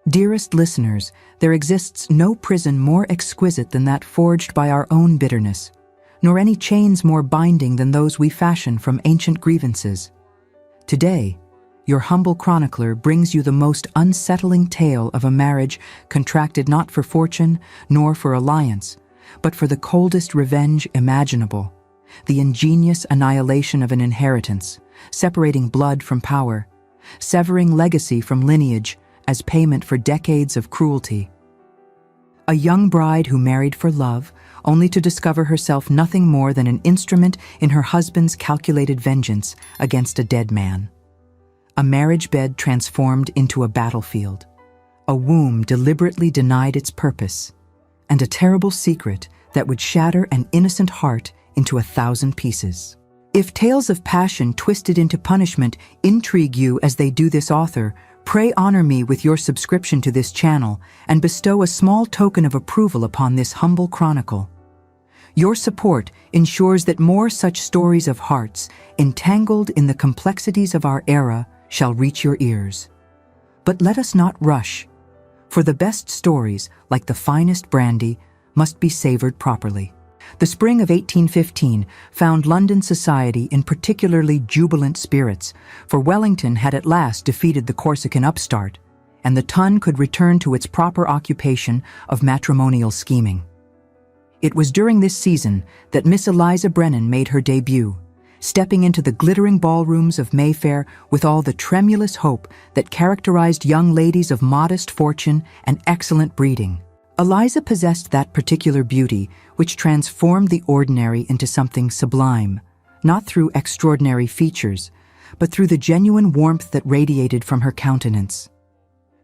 Dearest listeners, there exists no prison more exquisite than that forged by our own bitterness, nor any chains more binding than those we fashion from ancient grievances. Today, your humble chronicler brings you the most unsettling tale of a marriage contracted not for fortune nor for alliance, but for the coldest revenge imaginable, the ingenious annihilation of an inheritance, separating blood from power, severing legacy from lineage as payment for decades of cruelty. A young bride who married for love, only to discover herself nothing more than an instrument in her husband's calculated vengeance against a dead man. A marriage bed transformed into a battlefield, a womb deliberately denied its purpose, and a terrible secret that would shatter an innocent heart into 1,000 pieces. If tales of passion twisted into punishment intrigue you as they do this author, pray honor me with your subscription to this channel and bestow a small token of approval upon this humble chronicle. Your support ensures that more such stories of hearts, entangled in the complexities of our era, shall reach your ears. But let us not rush, for the best stories, like the finest brandy, must be savored properly. The spring of 1815 found London society in particularly jubilant spirits, for Wellington had at last defeated the Corsican upstart, and the Tun could return to its proper occupation of matrimonial scheming. It was during this season that Miss Eliza Brennan made her debut, stepping into the glittering ballrooms of Mayfair with all the tremulous hope that characterized young ladies of modest fortune and excellent breeding. Eliza possessed that particular beauty which transformed the ordinary into something sublime, not through extraordinary features, but through the genuine warmth that radiated from her countenance.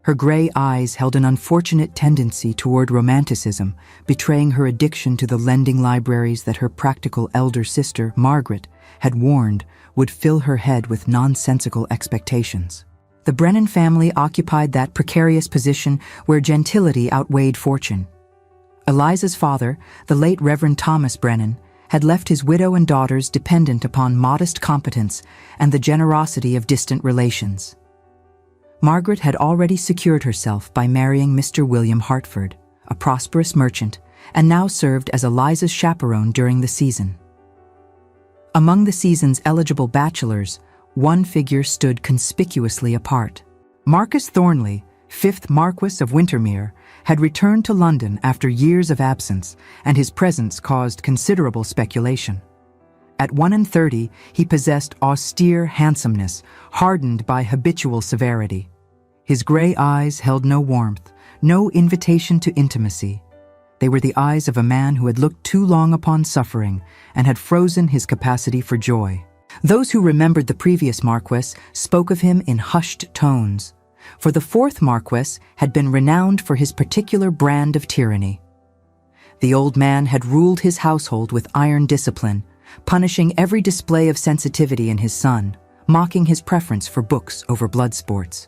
Her gray eyes held an unfortunate tendency toward romanticism, betraying her addiction to the lending libraries that her practical elder sister, Margaret, had warned would fill her head with nonsensical expectations. The Brennan family occupied that precarious position where gentility outweighed fortune. Eliza's father, the late Reverend Thomas Brennan, had left his widow and daughters dependent upon modest competence and the generosity of distant relations. Margaret had already secured herself by marrying Mr. William Hartford, a prosperous merchant, and now served as Eliza's chaperone during the season. Among the season's eligible bachelors, one figure stood conspicuously apart. Marcus Thornley, 5th Marquess of Wintermere, had returned to London after years of absence, and his presence caused considerable speculation. At 31, he possessed austere handsomeness, hardened by habitual severity. His gray eyes held no warmth, no invitation to intimacy. They were the eyes of a man who had looked too long upon suffering and had frozen his capacity for joy. Those who remembered the previous Marquess spoke of him in hushed tones, for the 4th Marquess had been renowned for his particular brand of tyranny. The old man had ruled his household with iron discipline, punishing every display of sensitivity in his son, mocking his preference for books over blood sports.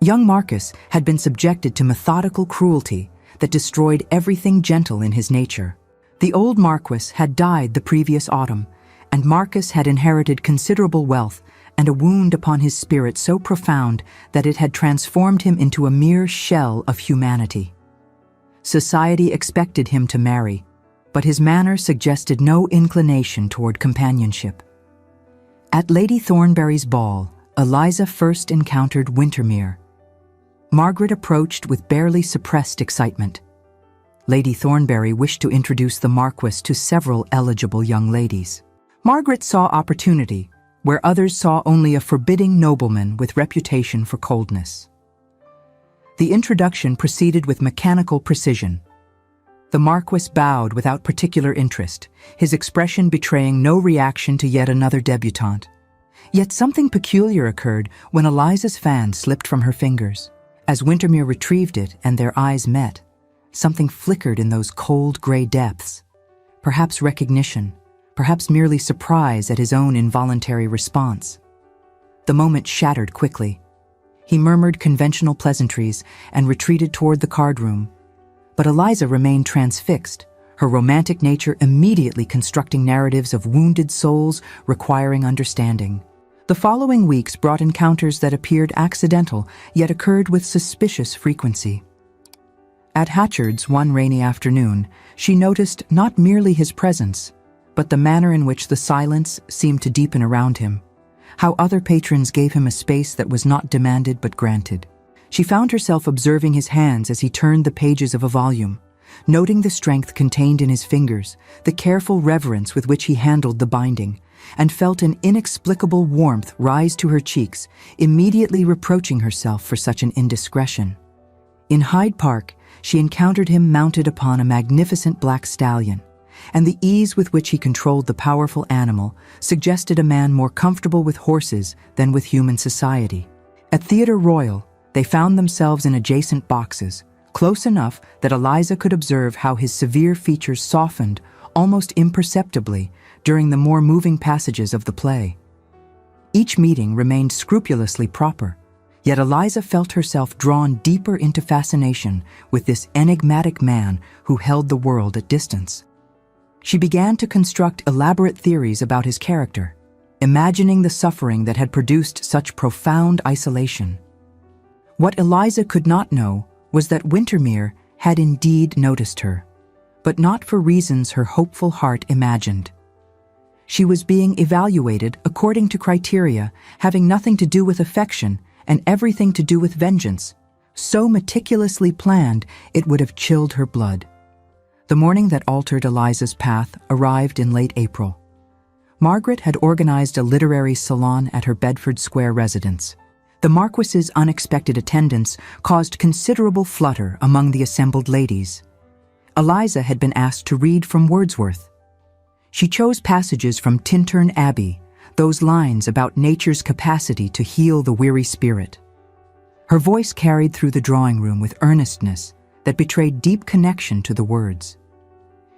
Young Marcus had been subjected to methodical cruelty that destroyed everything gentle in his nature. The old Marquess had died the previous autumn, and Marcus had inherited considerable wealth and a wound upon his spirit so profound that it had transformed him into a mere shell of humanity. Society expected him to marry, but his manner suggested no inclination toward companionship. At Lady Thornbury's ball, Eliza first encountered Wintermere. Margaret approached with barely suppressed excitement. Lady Thornbury wished to introduce the Marquess to several eligible young ladies. Margaret saw opportunity where others saw only a forbidding nobleman with reputation for coldness. The introduction proceeded with mechanical precision. The Marquess bowed without particular interest, his expression betraying no reaction to yet another debutante. Yet something peculiar occurred when Eliza's fan slipped from her fingers. As Wintermere retrieved it and their eyes met, something flickered in those cold gray depths. Perhaps recognition, perhaps merely surprise at his own involuntary response. The moment shattered quickly. He murmured conventional pleasantries and retreated toward the card room. But Eliza remained transfixed, her romantic nature immediately constructing narratives of wounded souls requiring understanding. The following weeks brought encounters that appeared accidental, yet occurred with suspicious frequency. At Hatchard's one rainy afternoon, she noticed not merely his presence, but the manner in which the silence seemed to deepen around him, how other patrons gave him a space that was not demanded but granted. She found herself observing his hands as he turned the pages of a volume, noting the strength contained in his fingers, the careful reverence with which he handled the binding, and felt an inexplicable warmth rise to her cheeks, immediately reproaching herself for such an indiscretion. In Hyde Park, she encountered him mounted upon a magnificent black stallion, and the ease with which he controlled the powerful animal suggested a man more comfortable with horses than with human society. At Theatre Royal, they found themselves in adjacent boxes, close enough that Eliza could observe how his severe features softened almost imperceptibly during the more moving passages of the play. Each meeting remained scrupulously proper, yet Eliza felt herself drawn deeper into fascination with this enigmatic man who held the world at distance. She began to construct elaborate theories about his character, imagining the suffering that had produced such profound isolation. What Eliza could not know was that Windermere had indeed noticed her, but not for reasons her hopeful heart imagined. She was being evaluated according to criteria having nothing to do with affection and everything to do with vengeance, so meticulously planned it would have chilled her blood. The morning that altered Eliza's path arrived in late April. Margaret had organized a literary salon at her Bedford Square residence. The Marquis's unexpected attendance caused considerable flutter among the assembled ladies. Eliza had been asked to read from Wordsworth. She chose passages from Tintern Abbey, those lines about nature's capacity to heal the weary spirit. Her voice carried through the drawing room with earnestness that betrayed deep connection to the words.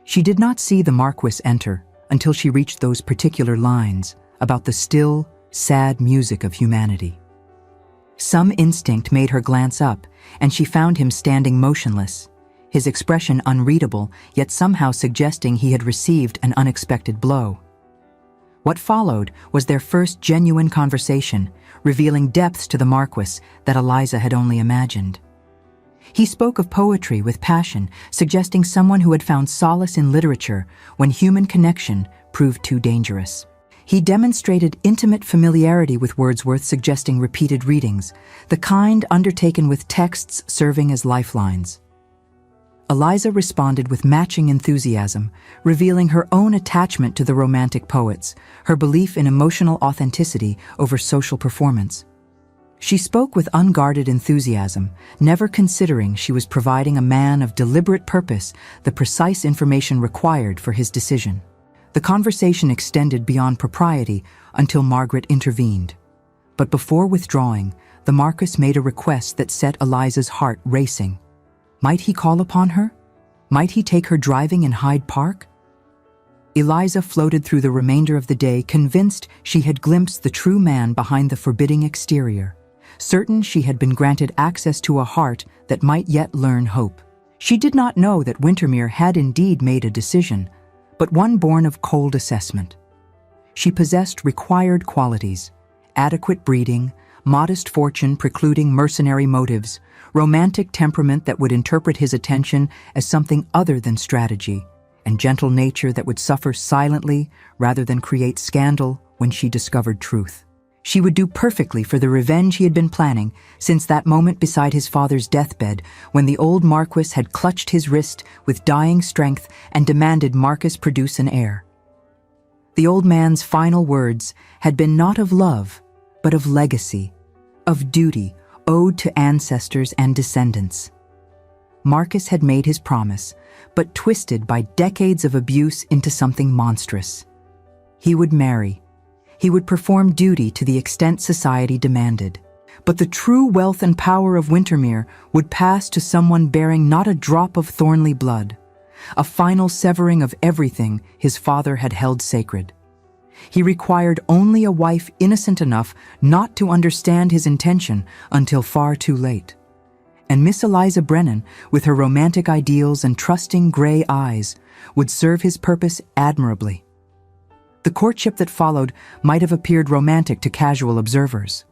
She did not see the Marquis enter until she reached those particular lines about the still, sad music of humanity. Some instinct made her glance up, and she found him standing motionless, his expression unreadable, yet somehow suggesting he had received an unexpected blow. What followed was their first genuine conversation, revealing depths to the Marquis that Eliza had only imagined. He spoke of poetry with passion, suggesting someone who had found solace in literature when human connection proved too dangerous. He demonstrated intimate familiarity with Wordsworth, suggesting repeated readings, the kind undertaken with texts serving as lifelines. Eliza responded with matching enthusiasm, revealing her own attachment to the Romantic poets, her belief in emotional authenticity over social performance. She spoke with unguarded enthusiasm, never considering she was providing a man of deliberate purpose the precise information required for his decision. The conversation extended beyond propriety until Margaret intervened. But before withdrawing, the Marquis made a request that set Eliza's heart racing. Might he call upon her? Might he take her driving in Hyde Park? Eliza floated through the remainder of the day, convinced she had glimpsed the true man behind the forbidding exterior, certain she had been granted access to a heart that might yet learn hope. She did not know that Windermere had indeed made a decision, but one born of cold assessment. She possessed required qualities: adequate breeding, modest fortune precluding mercenary motives, romantic temperament that would interpret his attention as something other than strategy, and gentle nature that would suffer silently rather than create scandal when she discovered truth. She would do perfectly for the revenge he had been planning since that moment beside his father's deathbed when the old Marquis had clutched his wrist with dying strength and demanded Marcus produce an heir. The old man's final words had been not of love, but of legacy, of duty owed to ancestors and descendants. Marcus had made his promise, but twisted by decades of abuse into something monstrous. He would marry. He would perform duty to the extent society demanded. But the true wealth and power of Windermere would pass to someone bearing not a drop of Thornley blood, a final severing of everything his father had held sacred. He required only a wife innocent enough not to understand his intention until far too late. And Miss Eliza Brennan, with her romantic ideals and trusting gray eyes, would serve his purpose admirably. The courtship that followed might have appeared romantic to casual observers.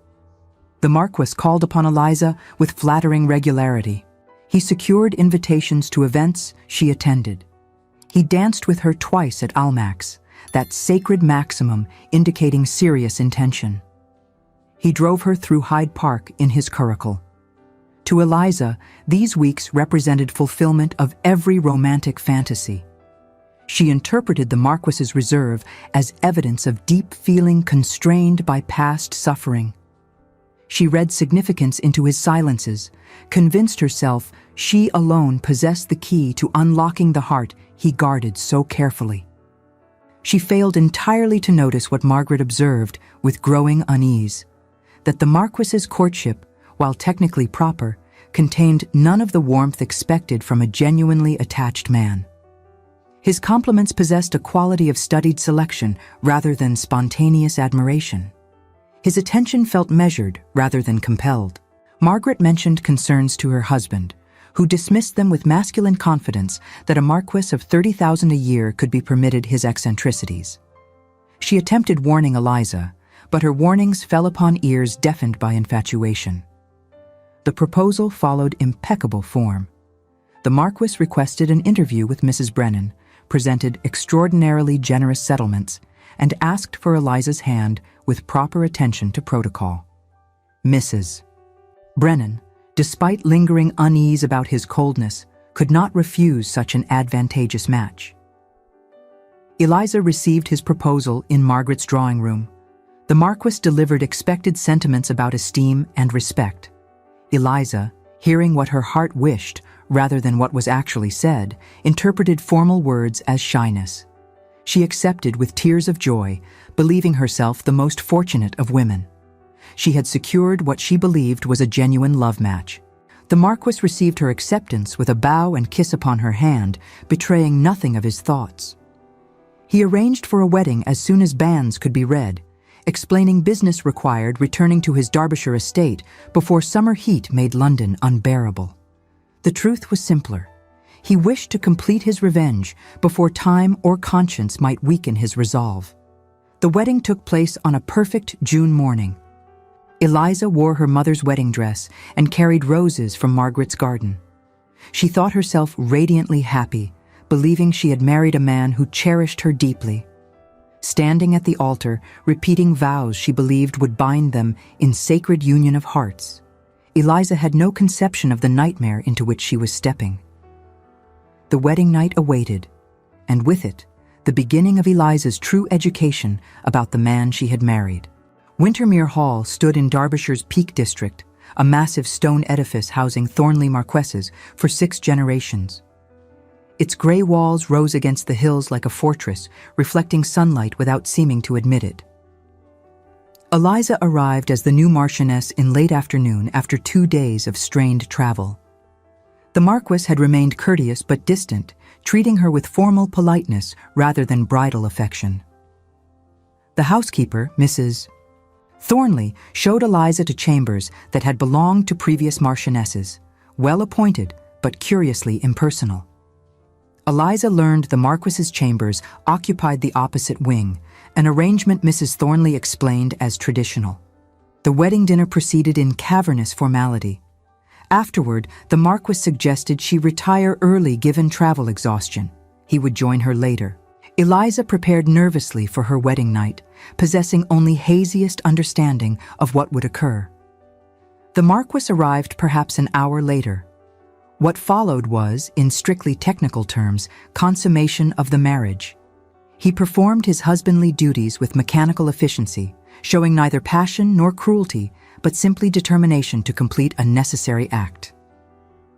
The Marquis called upon Eliza with flattering regularity. He secured invitations to events she attended. He danced with her twice at Almack's, that sacred maximum indicating serious intention. He drove her through Hyde Park in his curricle. To Eliza, these weeks represented fulfillment of every romantic fantasy. She interpreted the Marquis's reserve as evidence of deep feeling constrained by past suffering. She read significance into his silences, convinced herself she alone possessed the key to unlocking the heart he guarded so carefully. She failed entirely to notice what Margaret observed with growing unease, that the Marquis's courtship, while technically proper, contained none of the warmth expected from a genuinely attached man. His compliments possessed a quality of studied selection rather than spontaneous admiration. His attention felt measured rather than compelled. Margaret mentioned concerns to her husband, who dismissed them with masculine confidence that a Marquis of 30,000 a year could be permitted his eccentricities. She attempted warning Eliza, but her warnings fell upon ears deafened by infatuation. The proposal followed impeccable form. The Marquis requested an interview with Mrs. Brennan, presented extraordinarily generous settlements, and asked for Eliza's hand with proper attention to protocol. Mrs. Brennan, despite lingering unease about his coldness, could not refuse such an advantageous match. Eliza received his proposal in Margaret's drawing room. The Marquis delivered expected sentiments about esteem and respect. Eliza, hearing what her heart wished rather than what was actually said, interpreted formal words as shyness. She accepted with tears of joy, believing herself the most fortunate of women. She had secured what she believed was a genuine love match. The Marquis received her acceptance with a bow and kiss upon her hand, betraying nothing of his thoughts. He arranged for a wedding as soon as banns could be read, explaining business required returning to his Derbyshire estate before summer heat made London unbearable. The truth was simpler. He wished to complete his revenge before time or conscience might weaken his resolve. The wedding took place on a perfect June morning. Eliza wore her mother's wedding dress and carried roses from Margaret's garden. She thought herself radiantly happy, believing she had married a man who cherished her deeply. Standing at the altar, repeating vows she believed would bind them in sacred union of hearts, Eliza had no conception of the nightmare into which she was stepping. The wedding night awaited, and with it, the beginning of Eliza's true education about the man she had married. Wintermere Hall stood in Derbyshire's Peak District, a massive stone edifice housing Thornley Marquesses for 6 generations. Its grey walls rose against the hills like a fortress, reflecting sunlight without seeming to admit it. Eliza arrived as the new Marchioness in late afternoon after 2 days of strained travel. The Marquis had remained courteous but distant, treating her with formal politeness rather than bridal affection. The housekeeper, Mrs. Thornley, showed Eliza to chambers that had belonged to previous Marchionesses, well appointed but curiously impersonal. Eliza learned the Marquis's chambers occupied the opposite wing, an arrangement Mrs. Thornley explained as traditional. The wedding dinner proceeded in cavernous formality. Afterward, the Marquis suggested she retire early given travel exhaustion. He would join her later. Eliza prepared nervously for her wedding night, possessing only haziest understanding of what would occur. The Marquis arrived perhaps an hour later. What followed was, in strictly technical terms, consummation of the marriage. He performed his husbandly duties with mechanical efficiency, showing neither passion nor cruelty, but simply determination to complete a necessary act.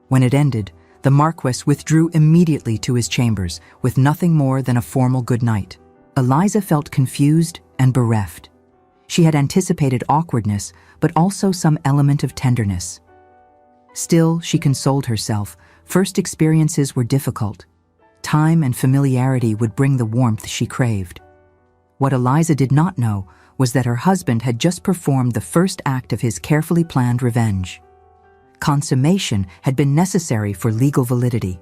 When it ended, the Marquis withdrew immediately to his chambers with nothing more than a formal good night. Eliza felt confused and bereft. She had anticipated awkwardness, but also some element of tenderness. Still, she consoled herself, first experiences were difficult. Time and familiarity would bring the warmth she craved. What Eliza did not know was that her husband had just performed the first act of his carefully planned revenge. Consummation had been necessary for legal validity,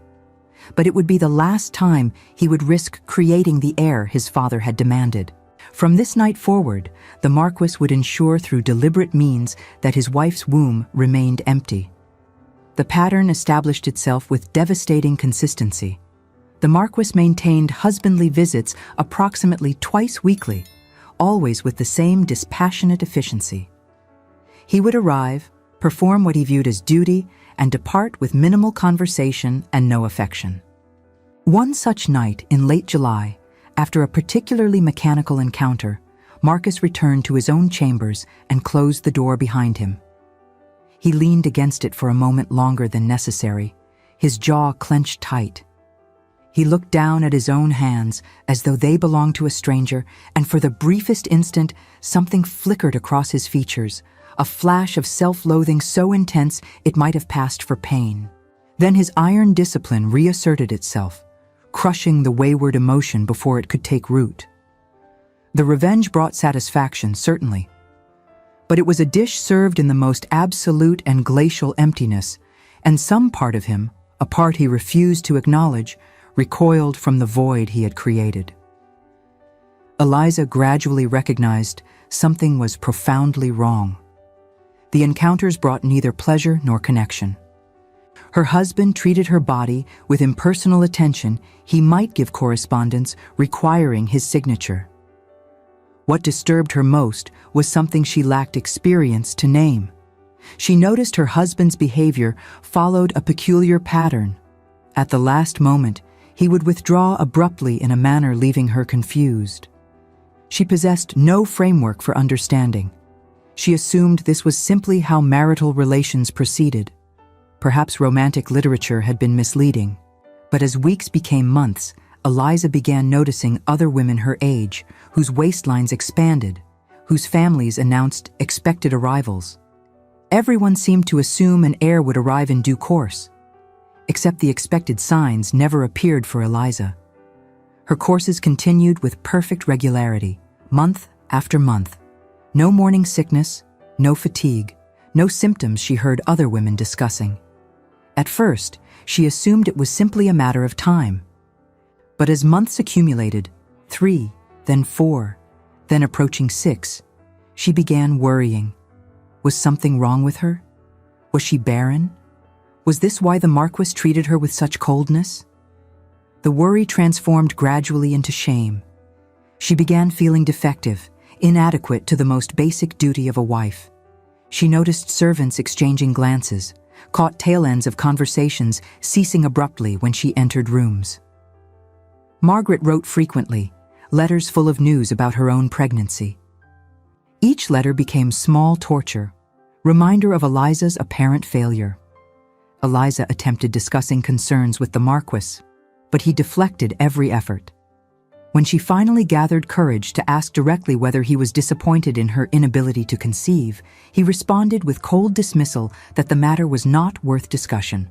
but it would be the last time he would risk creating the heir his father had demanded. From this night forward, the Marquis would ensure through deliberate means that his wife's womb remained empty. The pattern established itself with devastating consistency. The Marquis maintained husbandly visits approximately twice weekly, always with the same dispassionate efficiency. He would arrive, perform what he viewed as duty, and depart with minimal conversation and no affection. One such night in late July, after a particularly mechanical encounter, Marcus returned to his own chambers and closed the door behind him. He leaned against it for a moment longer than necessary, his jaw clenched tight. He looked down at his own hands as though they belonged to a stranger, and for the briefest instant, something flickered across his features, a flash of self-loathing so intense it might have passed for pain. Then his iron discipline reasserted itself, crushing the wayward emotion before it could take root. The revenge brought satisfaction, certainly, but it was a dish served in the most absolute and glacial emptiness, and some part of him, a part he refused to acknowledge, recoiled from the void he had created. Eliza gradually recognized something was profoundly wrong. The encounters brought neither pleasure nor connection. Her husband treated her body with impersonal attention he might give correspondence requiring his signature. What disturbed her most was something she lacked experience to name. She noticed her husband's behavior followed a peculiar pattern. At the last moment, he would withdraw abruptly in a manner leaving her confused. She possessed no framework for understanding. She assumed this was simply how marital relations proceeded. Perhaps romantic literature had been misleading. But as weeks became months, Eliza began noticing other women her age, whose waistlines expanded, whose families announced expected arrivals. Everyone seemed to assume an heir would arrive in due course. Except the expected signs never appeared for Eliza. Her courses continued with perfect regularity, month after month. No morning sickness, no fatigue, no symptoms she heard other women discussing. At first, she assumed it was simply a matter of time. But as months accumulated, 3, then 4, then approaching 6, she began worrying. Was something wrong with her? Was she barren? Was this why the Marquis treated her with such coldness? The worry transformed gradually into shame. She began feeling defective, inadequate to the most basic duty of a wife. She noticed servants exchanging glances, caught tail ends of conversations ceasing abruptly when she entered rooms. Margaret wrote frequently, letters full of news about her own pregnancy. Each letter became small torture, reminder of Eliza's apparent failure. Eliza attempted discussing concerns with the Marquis, but he deflected every effort. When she finally gathered courage to ask directly whether he was disappointed in her inability to conceive, he responded with cold dismissal that the matter was not worth discussion.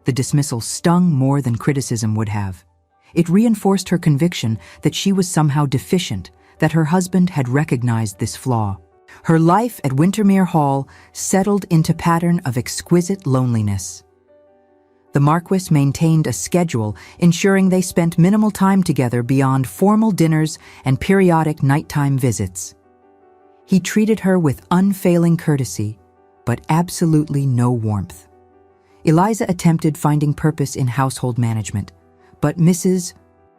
The dismissal stung more than criticism would have. It reinforced her conviction that she was somehow deficient, that her husband had recognized this flaw. Her life at Windermere Hall settled into pattern of exquisite loneliness. The Marquis maintained a schedule ensuring they spent minimal time together beyond formal dinners and periodic nighttime visits. He treated her with unfailing courtesy, but absolutely no warmth. Eliza attempted finding purpose in household management, but Mrs.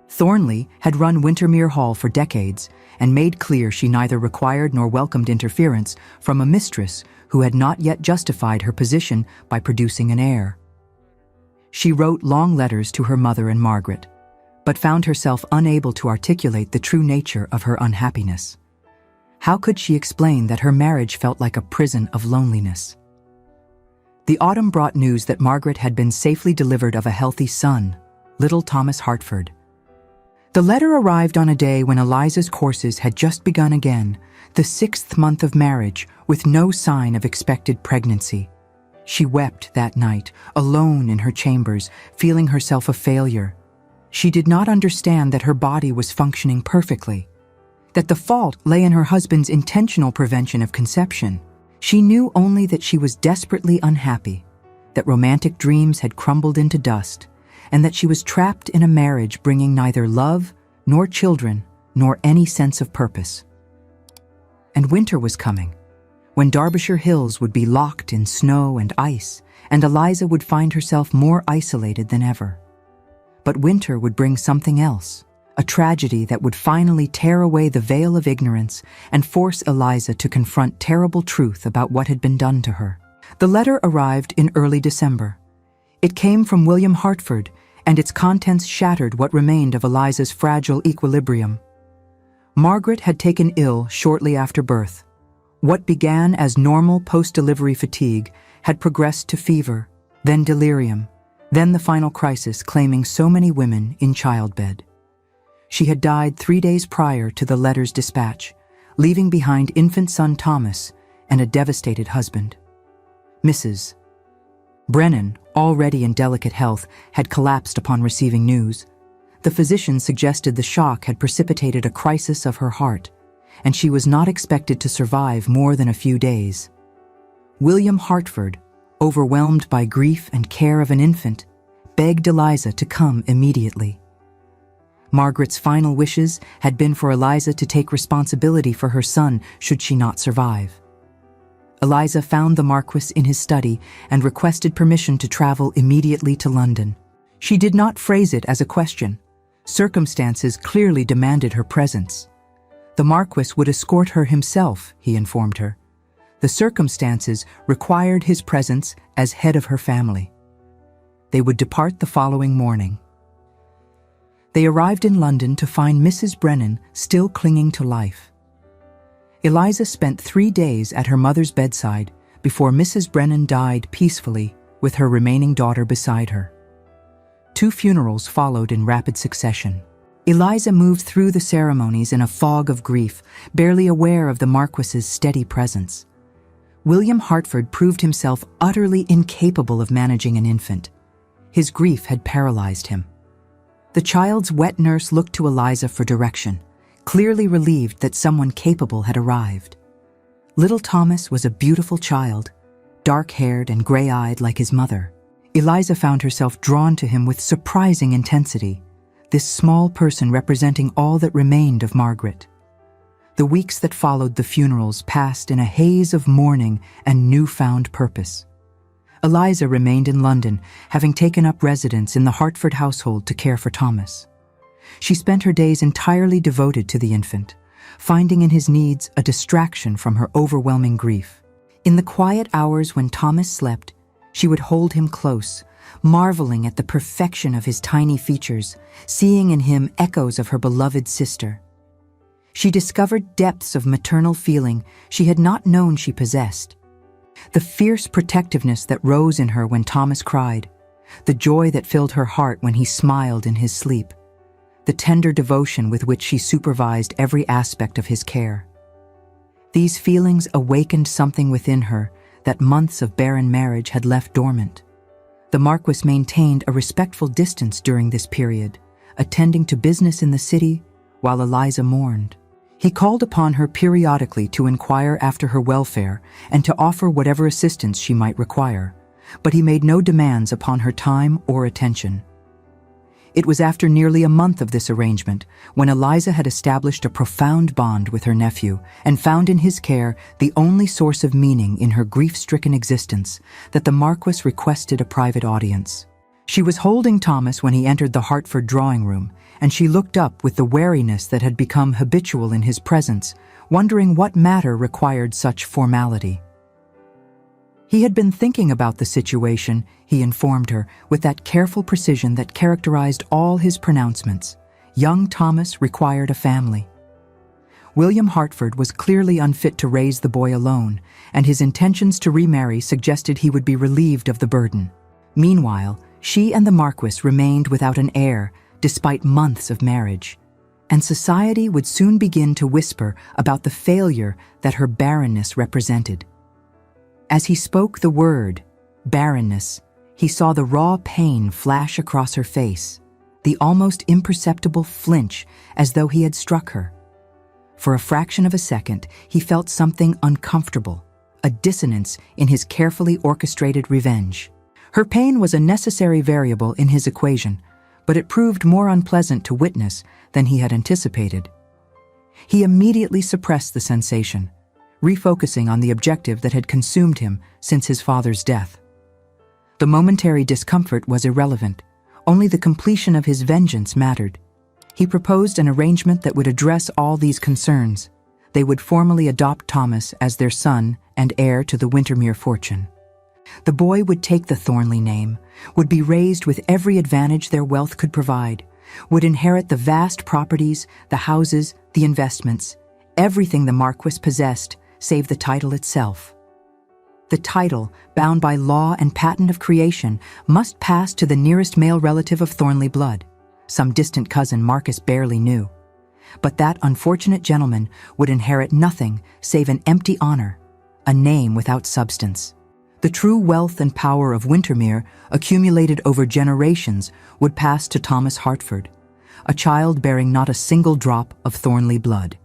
Thornley had run Windermere Hall for decades and made clear she neither required nor welcomed interference from a mistress who had not yet justified her position by producing an heir. She wrote long letters to her mother and Margaret, but found herself unable to articulate the true nature of her unhappiness. How could she explain that her marriage felt like a prison of loneliness? The autumn brought news that Margaret had been safely delivered of a healthy son, little Thomas Hartford. The letter arrived on a day when Eliza's courses had just begun again, the 6th month of marriage, with no sign of expected pregnancy. She wept that night, alone in her chambers, feeling herself a failure. She did not understand that her body was functioning perfectly, that the fault lay in her husband's intentional prevention of conception. She knew only that she was desperately unhappy, that romantic dreams had crumbled into dust, and that she was trapped in a marriage bringing neither love nor children, nor any sense of purpose. And winter was coming, when Derbyshire hills would be locked in snow and ice, and Eliza would find herself more isolated than ever. But winter would bring something else, a tragedy that would finally tear away the veil of ignorance and force Eliza to confront terrible truth about what had been done to her. The letter arrived in early December. It came from William Hartford, and its contents shattered what remained of Eliza's fragile equilibrium. Margaret had taken ill shortly after birth. What began as normal post-delivery fatigue had progressed to fever, then delirium, then the final crisis claiming so many women in childbed. She had died 3 days prior to the letter's dispatch, leaving behind infant son Thomas and a devastated husband. Mrs. Brennan, already in delicate health, had collapsed upon receiving news. The physician suggested the shock had precipitated a crisis of her heart, and she was not expected to survive more than a few days. William Hartford, overwhelmed by grief and care of an infant, begged Eliza to come immediately. Margaret's final wishes had been for Eliza to take responsibility for her son should she not survive. Eliza found the Marquis in his study and requested permission to travel immediately to London. She did not phrase it as a question. Circumstances clearly demanded her presence. The Marquis would escort her himself, he informed her. The circumstances required his presence as head of her family. They would depart the following morning. They arrived in London to find Mrs. Brennan still clinging to life. Eliza spent 3 days at her mother's bedside before Mrs. Brennan died peacefully with her remaining daughter beside her. 2 funerals followed in rapid succession. Eliza moved through the ceremonies in a fog of grief, barely aware of the Marquis's steady presence. William Hartford proved himself utterly incapable of managing an infant. His grief had paralyzed him. The child's wet nurse looked to Eliza for direction, clearly relieved that someone capable had arrived. Little Thomas was a beautiful child, dark-haired and gray-eyed like his mother. Eliza found herself drawn to him with surprising intensity, this small person representing all that remained of Margaret. The weeks that followed the funerals passed in a haze of mourning and newfound purpose. Eliza remained in London, having taken up residence in the Hartford household to care for Thomas. She spent her days entirely devoted to the infant, finding in his needs a distraction from her overwhelming grief. In the quiet hours when Thomas slept, she would hold him close, marveling at the perfection of his tiny features, seeing in him echoes of her beloved sister. She discovered depths of maternal feeling she had not known she possessed. The fierce protectiveness that rose in her when Thomas cried, the joy that filled her heart when he smiled in his sleep, the tender devotion with which she supervised every aspect of his care. These feelings awakened something within her that months of barren marriage had left dormant. The Marquis maintained a respectful distance during this period, attending to business in the city while Eliza mourned. He called upon her periodically to inquire after her welfare and to offer whatever assistance she might require, but he made no demands upon her time or attention. It was after nearly a month of this arrangement, when Eliza had established a profound bond with her nephew and found in his care the only source of meaning in her grief-stricken existence, that the Marquis requested a private audience. She was holding Thomas when he entered the Hartford drawing room, and she looked up with the wariness that had become habitual in his presence, wondering what matter required such formality. He had been thinking about the situation, he informed her, with that careful precision that characterized all his pronouncements. Young Thomas required a family. William Hartford was clearly unfit to raise the boy alone, and his intentions to remarry suggested he would be relieved of the burden. Meanwhile, she and the Marquis remained without an heir, despite months of marriage, and society would soon begin to whisper about the failure that her barrenness represented. As he spoke the word, barrenness, he saw the raw pain flash across her face, the almost imperceptible flinch as though he had struck her. For a fraction of a second, he felt something uncomfortable, a dissonance in his carefully orchestrated revenge. Her pain was a necessary variable in his equation, but it proved more unpleasant to witness than he had anticipated. He immediately suppressed the sensation, refocusing on the objective that had consumed him since his father's death. The momentary discomfort was irrelevant. Only the completion of his vengeance mattered. He proposed an arrangement that would address all these concerns. They would formally adopt Thomas as their son and heir to the Wintermere fortune. The boy would take the Thornley name, would be raised with every advantage their wealth could provide, would inherit the vast properties, the houses, the investments, everything the Marquess possessed, save the title itself. The title, bound by law and patent of creation, must pass to the nearest male relative of Thornley blood, some distant cousin Marcus barely knew. But that unfortunate gentleman would inherit nothing save an empty honor, a name without substance. The true wealth and power of Wintermere, accumulated over generations, would pass to Thomas Hartford, a child bearing not a single drop of Thornley blood.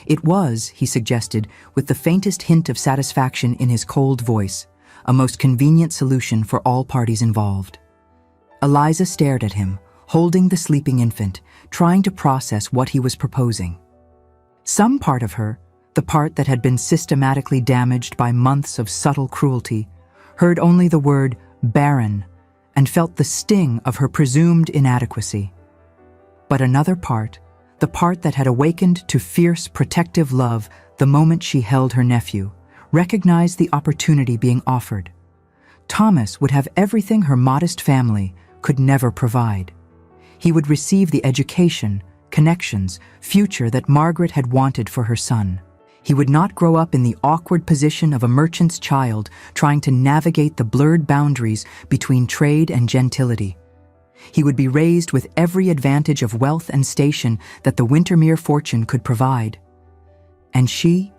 It was, he suggested, with the faintest hint of satisfaction in his cold voice, a most convenient solution for all parties involved. Eliza stared at him, holding the sleeping infant, trying to process what he was proposing. Some part of her, the part that had been systematically damaged by months of subtle cruelty, heard only the word Barren and felt the sting of her presumed inadequacy. But another part, the part that had awakened to fierce protective love the moment she held her nephew, recognized the opportunity being offered. Thomas would have everything her modest family could never provide. He would receive the education, connections, future that Margaret had wanted for her son. He would not grow up in the awkward position of a merchant's child trying to navigate the blurred boundaries between trade and gentility. He would be raised with every advantage of wealth and station that the Wintermere fortune could provide. And she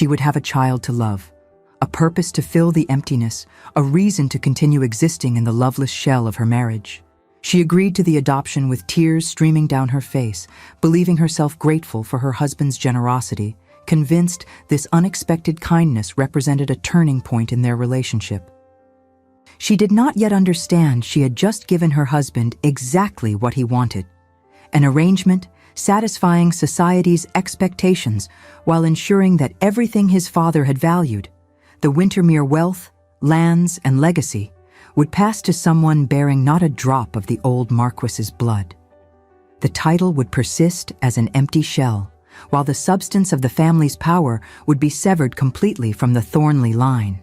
would have a child to love, a purpose to fill the emptiness, a reason to continue existing in the loveless shell of her marriage. She agreed to the adoption with tears streaming down her face, believing herself grateful for her husband's generosity, convinced this unexpected kindness represented a turning point in their relationship. She did not yet understand she had just given her husband exactly what he wanted, an arrangement satisfying society's expectations while ensuring that everything his father had valued, the Wintermere wealth, lands, and legacy, would pass to someone bearing not a drop of the old Marquess's blood. The title would persist as an empty shell, while the substance of the family's power would be severed completely from the Thornley line.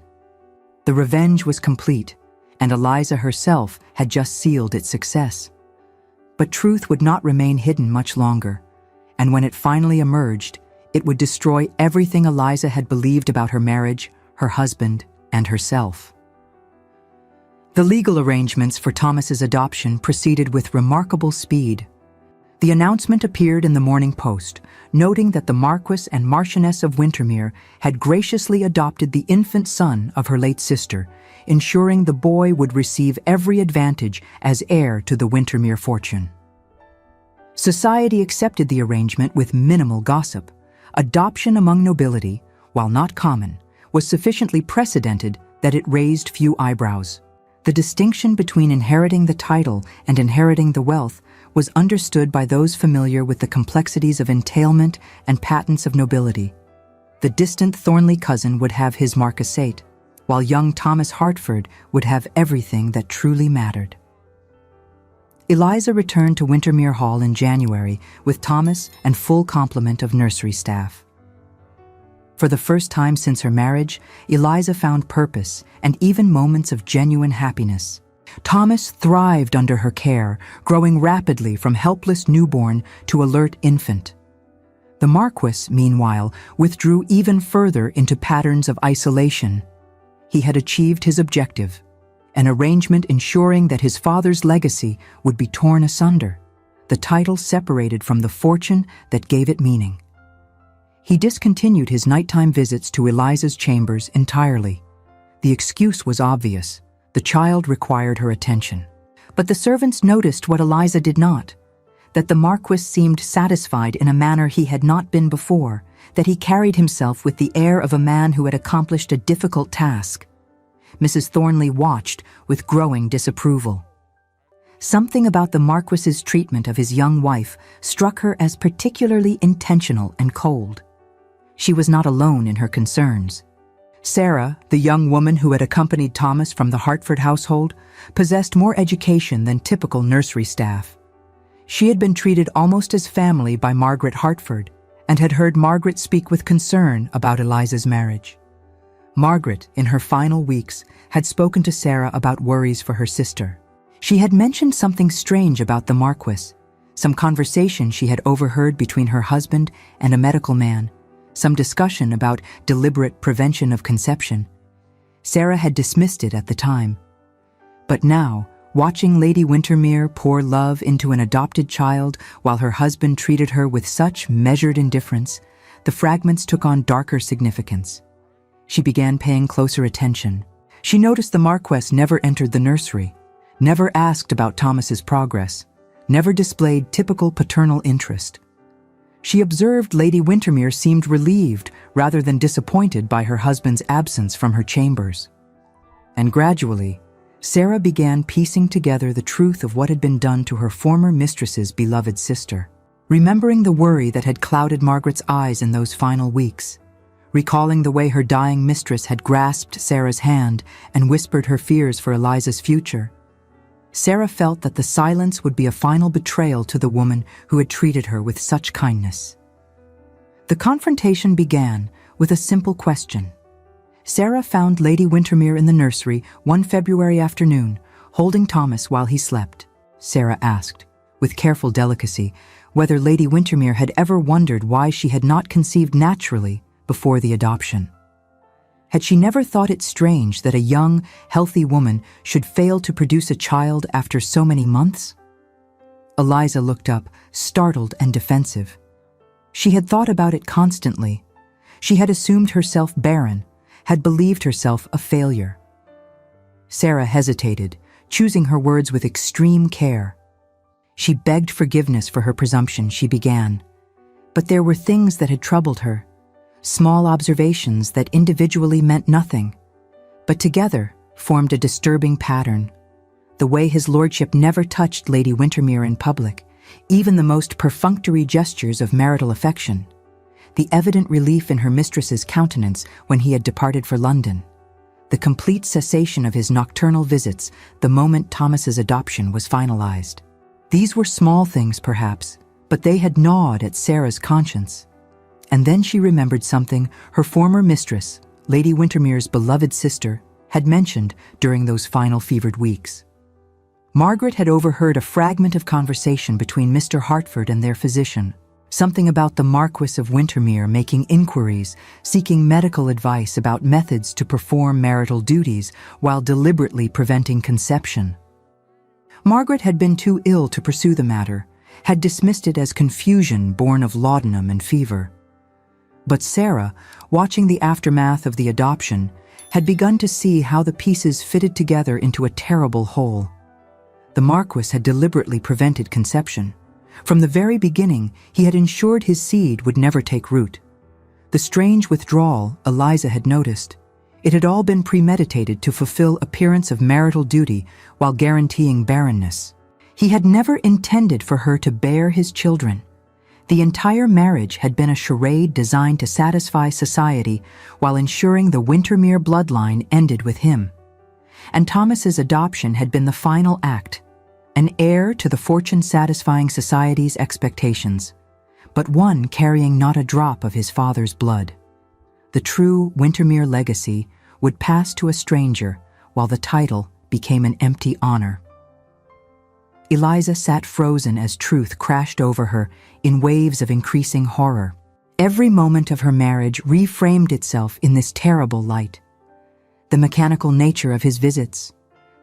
The revenge was complete, and Eliza herself had just sealed its success. But truth would not remain hidden much longer, and when it finally emerged, it would destroy everything Eliza had believed about her marriage, her husband, and herself. The legal arrangements for Thomas's adoption proceeded with remarkable speed. The announcement appeared in the Morning Post, noting that the Marquess and Marchioness of Wintermere had graciously adopted the infant son of her late sister, ensuring the boy would receive every advantage as heir to the Wintermere fortune. Society accepted the arrangement with minimal gossip. Adoption among nobility, while not common, was sufficiently precedented that it raised few eyebrows. The distinction between inheriting the title and inheriting the wealth was understood by those familiar with the complexities of entailment and patents of nobility. The distant Thornley cousin would have his marquisate, while young Thomas Hartford would have everything that truly mattered. Eliza returned to Wintermere Hall in January with Thomas and full complement of nursery staff. For the first time since her marriage, Eliza found purpose and even moments of genuine happiness. Thomas thrived under her care, growing rapidly from helpless newborn to alert infant. The Marquess, meanwhile, withdrew even further into patterns of isolation. He had achieved his objective, an arrangement ensuring that his father's legacy would be torn asunder, the title separated from the fortune that gave it meaning. He discontinued his nighttime visits to Eliza's chambers entirely. The excuse was obvious. The child required her attention. But the servants noticed what Eliza did not, that the Marquess seemed satisfied in a manner he had not been before, that he carried himself with the air of a man who had accomplished a difficult task. Mrs. Thornley watched with growing disapproval. Something about the Marquis's treatment of his young wife struck her as particularly intentional and cold. She was not alone in her concerns. Sarah, the young woman who had accompanied Thomas from the Hertford household, possessed more education than typical nursery staff. She had been treated almost as family by Margaret Hertford and had heard Margaret speak with concern about Eliza's marriage. Margaret, in her final weeks, had spoken to Sarah about worries for her sister. She had mentioned something strange about the Marquis, some conversation she had overheard between her husband and a medical man, some discussion about deliberate prevention of conception. Sarah had dismissed it at the time. But now, watching Lady Windermere pour love into an adopted child while her husband treated her with such measured indifference, the fragments took on darker significance. She began paying closer attention. She noticed the Marquess never entered the nursery, never asked about Thomas's progress, never displayed typical paternal interest. She observed Lady Windermere seemed relieved rather than disappointed by her husband's absence from her chambers. And gradually, Sarah began piecing together the truth of what had been done to her former mistress's beloved sister. Remembering the worry that had clouded Margaret's eyes in those final weeks, recalling the way her dying mistress had grasped Sarah's hand and whispered her fears for Eliza's future, Sarah felt that the silence would be a final betrayal to the woman who had treated her with such kindness. The confrontation began with a simple question. Sarah found Lady Windermere in the nursery one February afternoon, holding Thomas while he slept. Sarah asked, with careful delicacy, whether Lady Windermere had ever wondered why she had not conceived naturally before the adoption. Had she never thought it strange that a young, healthy woman should fail to produce a child after so many months? Eliza looked up, startled and defensive. She had thought about it constantly. She had assumed herself barren, had believed herself a failure. Sarah hesitated, choosing her words with extreme care. She begged forgiveness for her presumption, she began. But there were things that had troubled her. Small observations that individually meant nothing, but together formed a disturbing pattern. The way his lordship never touched Lady Windermere in public, even the most perfunctory gestures of marital affection. The evident relief in her mistress's countenance when he had departed for London. The complete cessation of his nocturnal visits the moment Thomas's adoption was finalized. These were small things, perhaps, but they had gnawed at Sarah's conscience. And then she remembered something her former mistress, Lady Windermere's beloved sister, had mentioned during those final fevered weeks. Margaret had overheard a fragment of conversation between Mr. Hertford and their physician, something about the Marquis of Windermere making inquiries, seeking medical advice about methods to perform marital duties while deliberately preventing conception. Margaret had been too ill to pursue the matter, had dismissed it as confusion born of laudanum and fever. But Sarah, watching the aftermath of the adoption, had begun to see how the pieces fitted together into a terrible whole. The Marquis had deliberately prevented conception. From the very beginning, he had ensured his seed would never take root. The strange withdrawal Eliza had noticed, it had all been premeditated to fulfill appearance of marital duty while guaranteeing barrenness. He had never intended for her to bear his children. The entire marriage had been a charade designed to satisfy society while ensuring the Windermere bloodline ended with him. And Thomas's adoption had been the final act, an heir to the fortune-satisfying society's expectations, but one carrying not a drop of his father's blood. The true Windermere legacy would pass to a stranger, while the title became an empty honor. Eliza sat frozen as truth crashed over her in waves of increasing horror. Every moment of her marriage reframed itself in this terrible light. The mechanical nature of his visits,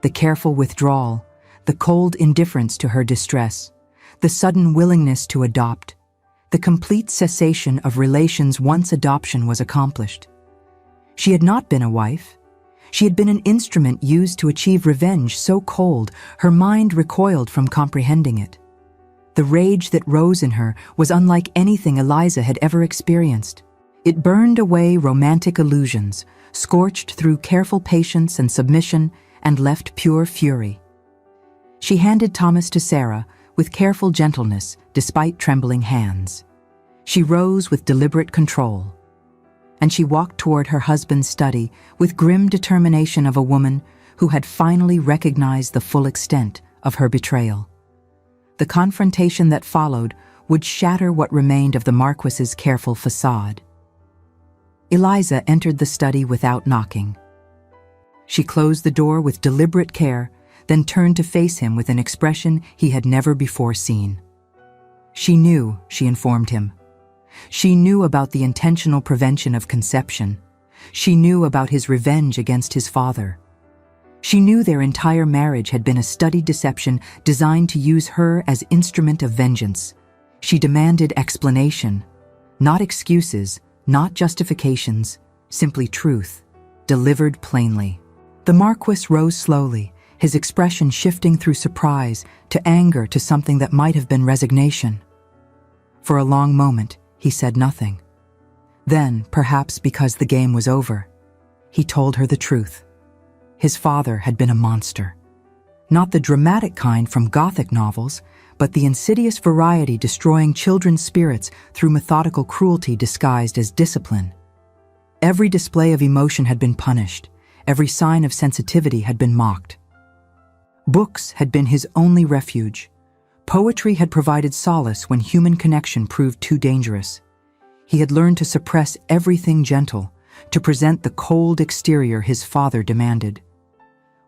the careful withdrawal, the cold indifference to her distress, the sudden willingness to adopt, the complete cessation of relations once adoption was accomplished. She had not been a wife. She had been an instrument used to achieve revenge so cold her mind recoiled from comprehending it. The rage that rose in her was unlike anything Eliza had ever experienced. It burned away romantic illusions, scorched through careful patience and submission, and left pure fury. She She handed Thomas to Sarah with careful gentleness despite trembling hands. She rose with deliberate control, and she walked toward her husband's study with grim determination of a woman who had finally recognized the full extent of her betrayal. The confrontation that followed would shatter what remained of the Marquis's careful facade. Eliza entered the study without knocking. She closed the door with deliberate care, then turned to face him with an expression he had never before seen. She knew, she informed him. She knew about the intentional prevention of conception. She knew about his revenge against his father. She knew their entire marriage had been a studied deception designed to use her as instrument of vengeance. She demanded explanation, not excuses, not justifications, simply truth, delivered plainly. The Marquis rose slowly, his expression shifting through surprise to anger to something that might have been resignation. For a long moment, he said nothing. Then, perhaps because the game was over, he told her the truth. His father had been a monster. Not the dramatic kind from Gothic novels, but the insidious variety destroying children's spirits through methodical cruelty disguised as discipline. Every display of emotion had been punished. Every sign of sensitivity had been mocked. Books had been his only refuge. Poetry had provided solace when human connection proved too dangerous. He had learned to suppress everything gentle, to present the cold exterior his father demanded.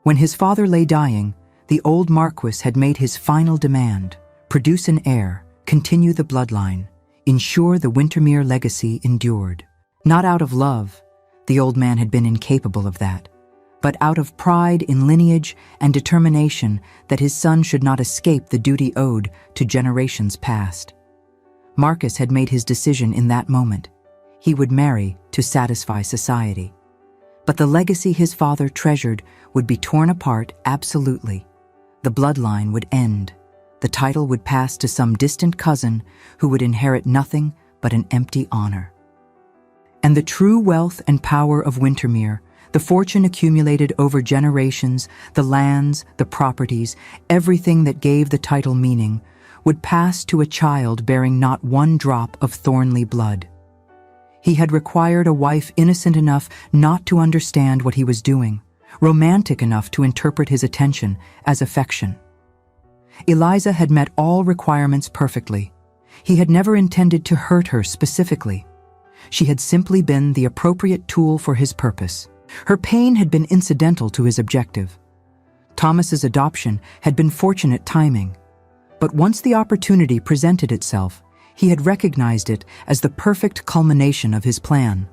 When his father lay dying, the old Marquis had made his final demand: produce an heir, continue the bloodline, ensure the Wintermere legacy endured. Not out of love, the old man had been incapable of that, but out of pride in lineage and determination that his son should not escape the duty owed to generations past. Marcus had made his decision in that moment. He would marry to satisfy society. But the legacy his father treasured would be torn apart absolutely. The bloodline would end. The title would pass to some distant cousin who would inherit nothing but an empty honor. And the true wealth and power of Wintermere, the fortune accumulated over generations, the lands, the properties, everything that gave the title meaning, would pass to a child bearing not one drop of Thornley blood. He had required a wife innocent enough not to understand what he was doing, romantic enough to interpret his attention as affection. Eliza had met all requirements perfectly. He had never intended to hurt her specifically. She had simply been the appropriate tool for his purpose. Her pain had been incidental to his objective. Thomas's adoption had been fortunate timing. But once the opportunity presented itself, he had recognized it as the perfect culmination of his plan.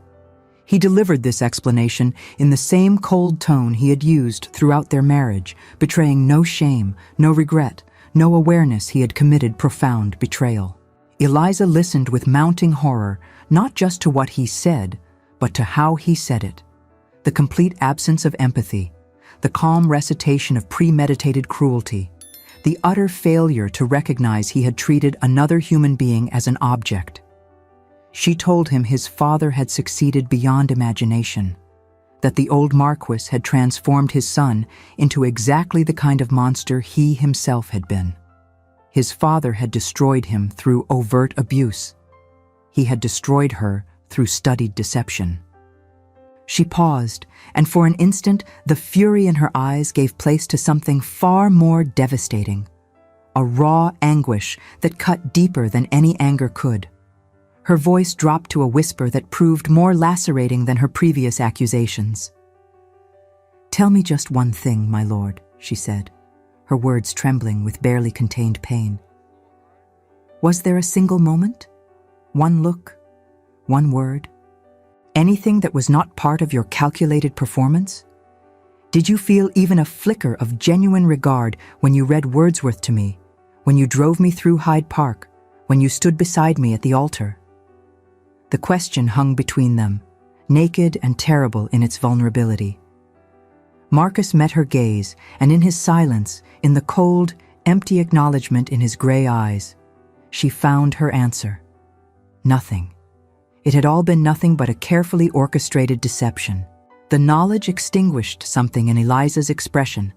He delivered this explanation in the same cold tone he had used throughout their marriage, betraying no shame, no regret, no awareness he had committed profound betrayal. Eliza listened with mounting horror, not just to what he said, but to how he said it. The complete absence of empathy, the calm recitation of premeditated cruelty, the utter failure to recognize he had treated another human being as an object. She told him his father had succeeded beyond imagination, that the old Marquis had transformed his son into exactly the kind of monster he himself had been. His father had destroyed him through overt abuse. He had destroyed her through studied deception. She paused, and for an instant the fury in her eyes gave place to something far more devastating, a raw anguish that cut deeper than any anger could. Her voice dropped to a whisper that proved more lacerating than her previous accusations. "Tell me just one thing, my lord," she said, her words trembling with barely contained pain. "Was there a single moment? One look? One word? Anything that was not part of your calculated performance? Did you feel even a flicker of genuine regard when you read Wordsworth to me, when you drove me through Hyde Park, when you stood beside me at the altar?" The question hung between them, naked and terrible in its vulnerability. Marcus met her gaze, and in his silence, in the cold, empty acknowledgement in his gray eyes, she found her answer. Nothing. It had all been nothing but a carefully orchestrated deception. The knowledge extinguished something in Eliza's expression,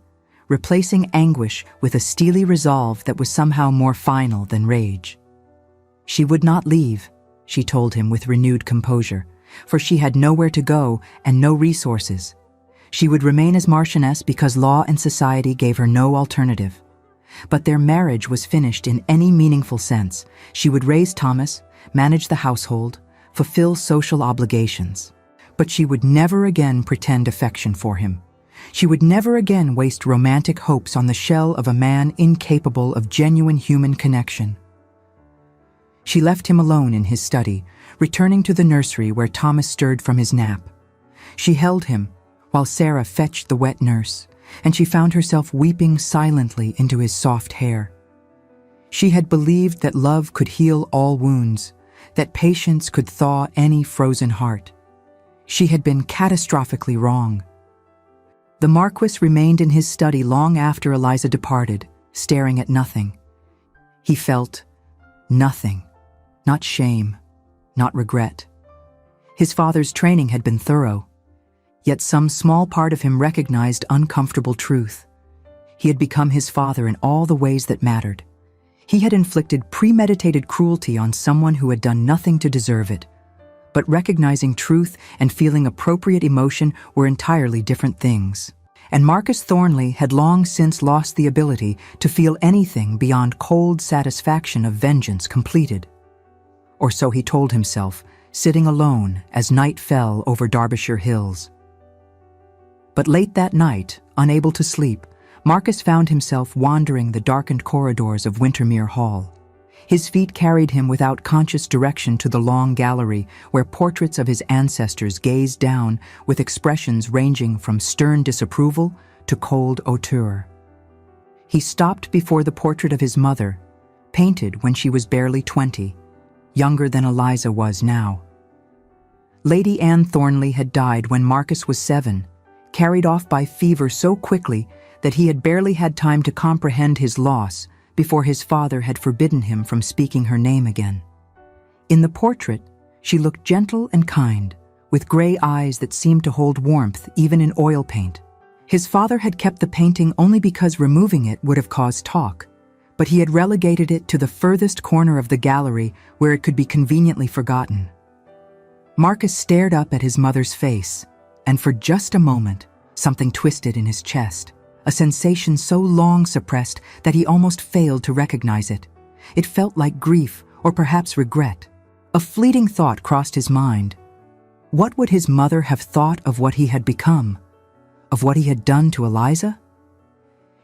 replacing anguish with a steely resolve that was somehow more final than rage. She would not leave, she told him with renewed composure, for she had nowhere to go and no resources. She would remain as Marchioness because law and society gave her no alternative. But their marriage was finished in any meaningful sense. She would raise Thomas, manage the household, fulfill social obligations. But she would never again pretend affection for him. She would never again waste romantic hopes on the shell of a man incapable of genuine human connection. She left him alone in his study, returning to the nursery where Thomas stirred from his nap. She held him while Sarah fetched the wet nurse, and she found herself weeping silently into his soft hair. She had believed that love could heal all wounds, that patience could thaw any frozen heart. She had been catastrophically wrong. The Marquis remained in his study long after Eliza departed, staring at nothing. He felt nothing, not shame, not regret. His father's training had been thorough, yet some small part of him recognized uncomfortable truth. He had become his father in all the ways that mattered. He had inflicted premeditated cruelty on someone who had done nothing to deserve it. But recognizing truth and feeling appropriate emotion were entirely different things. And Marcus Thornley had long since lost the ability to feel anything beyond cold satisfaction of vengeance completed. Or so he told himself, sitting alone as night fell over Derbyshire hills. But late that night, unable to sleep, Marcus found himself wandering the darkened corridors of Wintermere Hall. His feet carried him without conscious direction to the long gallery where portraits of his ancestors gazed down with expressions ranging from stern disapproval to cold hauteur. He stopped before the portrait of his mother, painted when she was barely 20, younger than Eliza was now. Lady Anne Thornley had died when Marcus was 7, carried off by fever so quickly that he had barely had time to comprehend his loss before his father had forbidden him from speaking her name again. In the portrait, she looked gentle and kind, with gray eyes that seemed to hold warmth even in oil paint. His father had kept the painting only because removing it would have caused talk, but he had relegated it to the furthest corner of the gallery where it could be conveniently forgotten. Marcus stared up at his mother's face, and for just a moment, something twisted in his chest. A sensation so long suppressed that he almost failed to recognize it. It felt like grief or perhaps regret. A fleeting thought crossed his mind. What would his mother have thought of what he had become? Of what he had done to Eliza?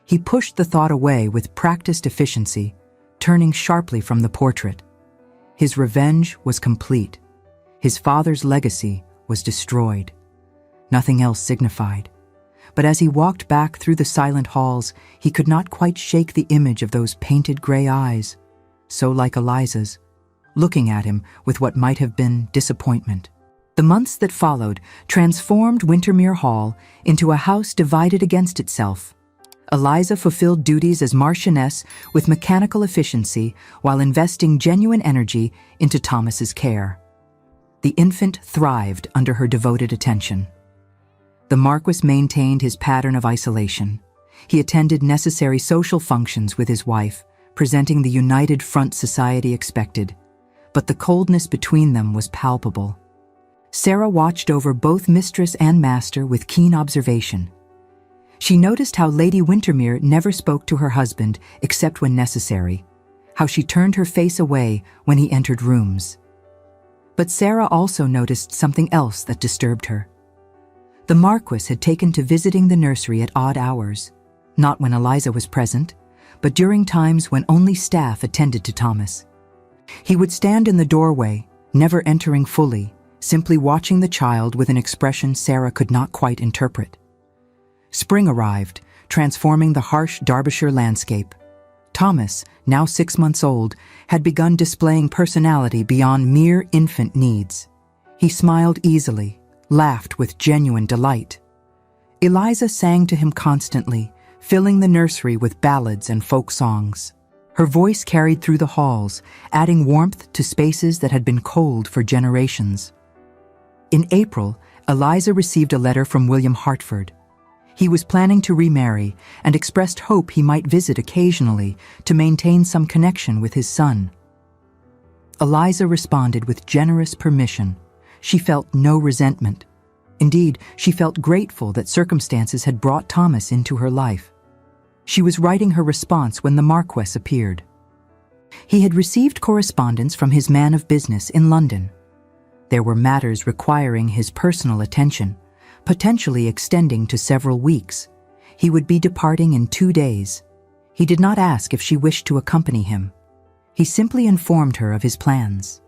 He pushed the thought away with practiced efficiency, turning sharply from the portrait. His revenge was complete. His father's legacy was destroyed. Nothing else signified. But as he walked back through the silent halls, he could not quite shake the image of those painted gray eyes, so like Eliza's, looking at him with what might have been disappointment. The months that followed transformed Wintermere Hall into a house divided against itself. Eliza fulfilled duties as Marchioness with mechanical efficiency while investing genuine energy into Thomas's care. The infant thrived under her devoted attention. The Marquis maintained his pattern of isolation. He attended necessary social functions with his wife, presenting the united front society expected. But the coldness between them was palpable. Sarah watched over both mistress and master with keen observation. She noticed how Lady Wintermere never spoke to her husband except when necessary, how she turned her face away when he entered rooms. But Sarah also noticed something else that disturbed her. The Marquis had taken to visiting the nursery at odd hours, not when Eliza was present, but during times when only staff attended to Thomas. He would stand in the doorway, never entering fully, simply watching the child with an expression Sarah could not quite interpret. Spring arrived, transforming the harsh Derbyshire landscape. Thomas, now 6 months old, had begun displaying personality beyond mere infant needs. He smiled easily, laughed with genuine delight. Eliza sang to him constantly, filling the nursery with ballads and folk songs. Her voice carried through the halls, adding warmth to spaces that had been cold for generations. In April, Eliza received a letter from William Hartford. He was planning to remarry and expressed hope he might visit occasionally to maintain some connection with his son. Eliza responded with generous permission. She felt no resentment. Indeed, she felt grateful that circumstances had brought Thomas into her life. She was writing her response when the Marquess appeared. He had received correspondence from his man of business in London. There were matters requiring his personal attention, potentially extending to several weeks. He would be departing in 2 days. He did not ask if she wished to accompany him. He simply informed her of his plans.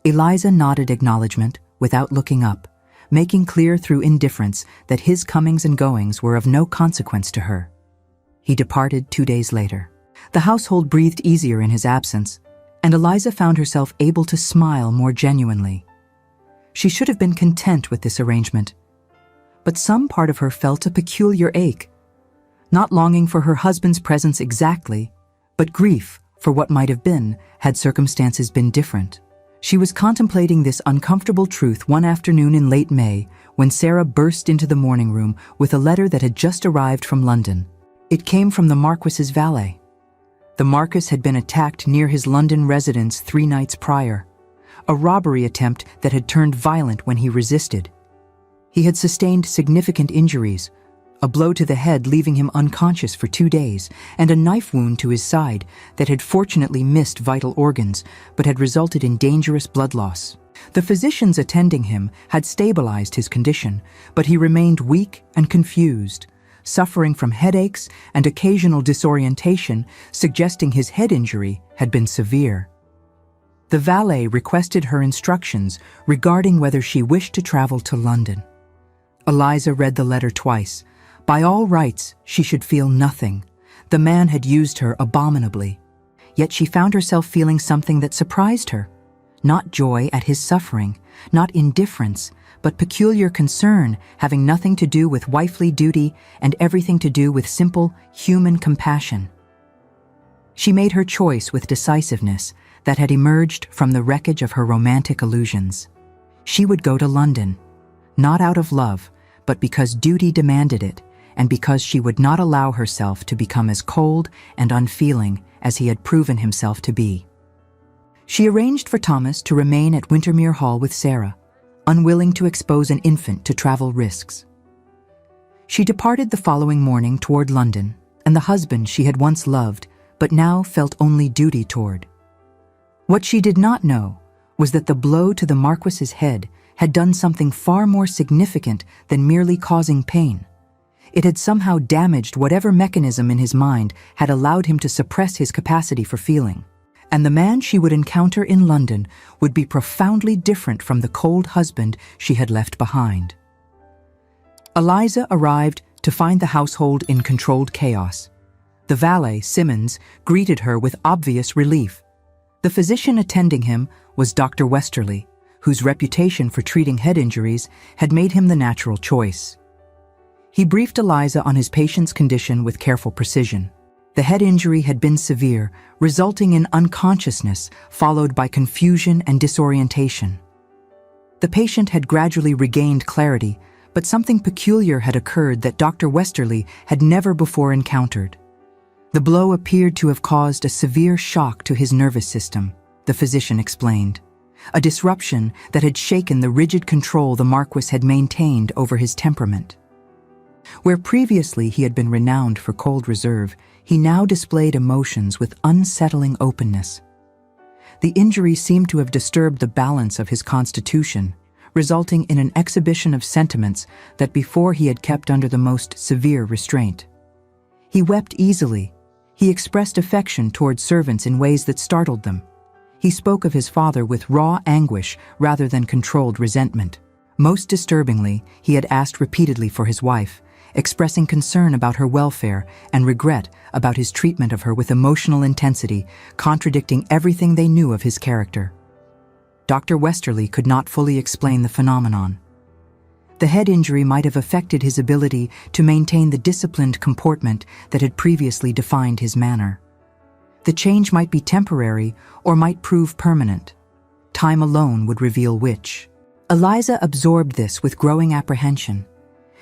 Eliza nodded acknowledgement without looking up, making clear through indifference that his comings and goings were of no consequence to her. He departed 2 days later. The household breathed easier in his absence, and Eliza found herself able to smile more genuinely. She should have been content with this arrangement, but some part of her felt a peculiar ache, not longing for her husband's presence exactly, but grief for what might have been had circumstances been different. She was contemplating this uncomfortable truth one afternoon in late May when Sarah burst into the morning room with a letter that had just arrived from London. It came from the Marquess's valet. The Marquess had been attacked near his London residence 3 nights prior, a robbery attempt that had turned violent when he resisted. He had sustained significant injuries, a blow to the head leaving him unconscious for 2 days, and a knife wound to his side that had fortunately missed vital organs but had resulted in dangerous blood loss. The physicians attending him had stabilized his condition, but he remained weak and confused, suffering from headaches and occasional disorientation, suggesting his head injury had been severe. The valet requested her instructions regarding whether she wished to travel to London. Eliza read the letter twice. By all rights, she should feel nothing. The man had used her abominably. Yet she found herself feeling something that surprised her. Not joy at his suffering, not indifference, but peculiar concern having nothing to do with wifely duty and everything to do with simple human compassion. She made her choice with decisiveness that had emerged from the wreckage of her romantic illusions. She would go to London, not out of love, but because duty demanded it, and because she would not allow herself to become as cold and unfeeling as he had proven himself to be. She arranged for Thomas to remain at Wintermere Hall with Sarah, unwilling to expose an infant to travel risks. She departed the following morning toward London, and the husband she had once loved, but now felt only duty toward. What she did not know was that the blow to the Marquess's head had done something far more significant than merely causing pain. It had somehow damaged whatever mechanism in his mind had allowed him to suppress his capacity for feeling. And the man she would encounter in London would be profoundly different from the cold husband she had left behind. Eliza arrived to find the household in controlled chaos. The valet, Simmons, greeted her with obvious relief. The physician attending him was Dr. Westerly, whose reputation for treating head injuries had made him the natural choice. He briefed Eliza on his patient's condition with careful precision. The head injury had been severe, resulting in unconsciousness followed by confusion and disorientation. The patient had gradually regained clarity, but something peculiar had occurred that Dr. Westerly had never before encountered. The blow appeared to have caused a severe shock to his nervous system, the physician explained, a disruption that had shaken the rigid control the Marquess had maintained over his temperament. Where previously he had been renowned for cold reserve, he now displayed emotions with unsettling openness. The injury seemed to have disturbed the balance of his constitution, resulting in an exhibition of sentiments that before he had kept under the most severe restraint. He wept easily. He expressed affection toward servants in ways that startled them. He spoke of his father with raw anguish rather than controlled resentment. Most disturbingly, he had asked repeatedly for his wife, expressing concern about her welfare and regret about his treatment of her with emotional intensity, contradicting everything they knew of his character. Dr. Westerly could not fully explain the phenomenon. The head injury might have affected his ability to maintain the disciplined comportment that had previously defined his manner. The change might be temporary or might prove permanent. Time alone would reveal which. Eliza absorbed this with growing apprehension.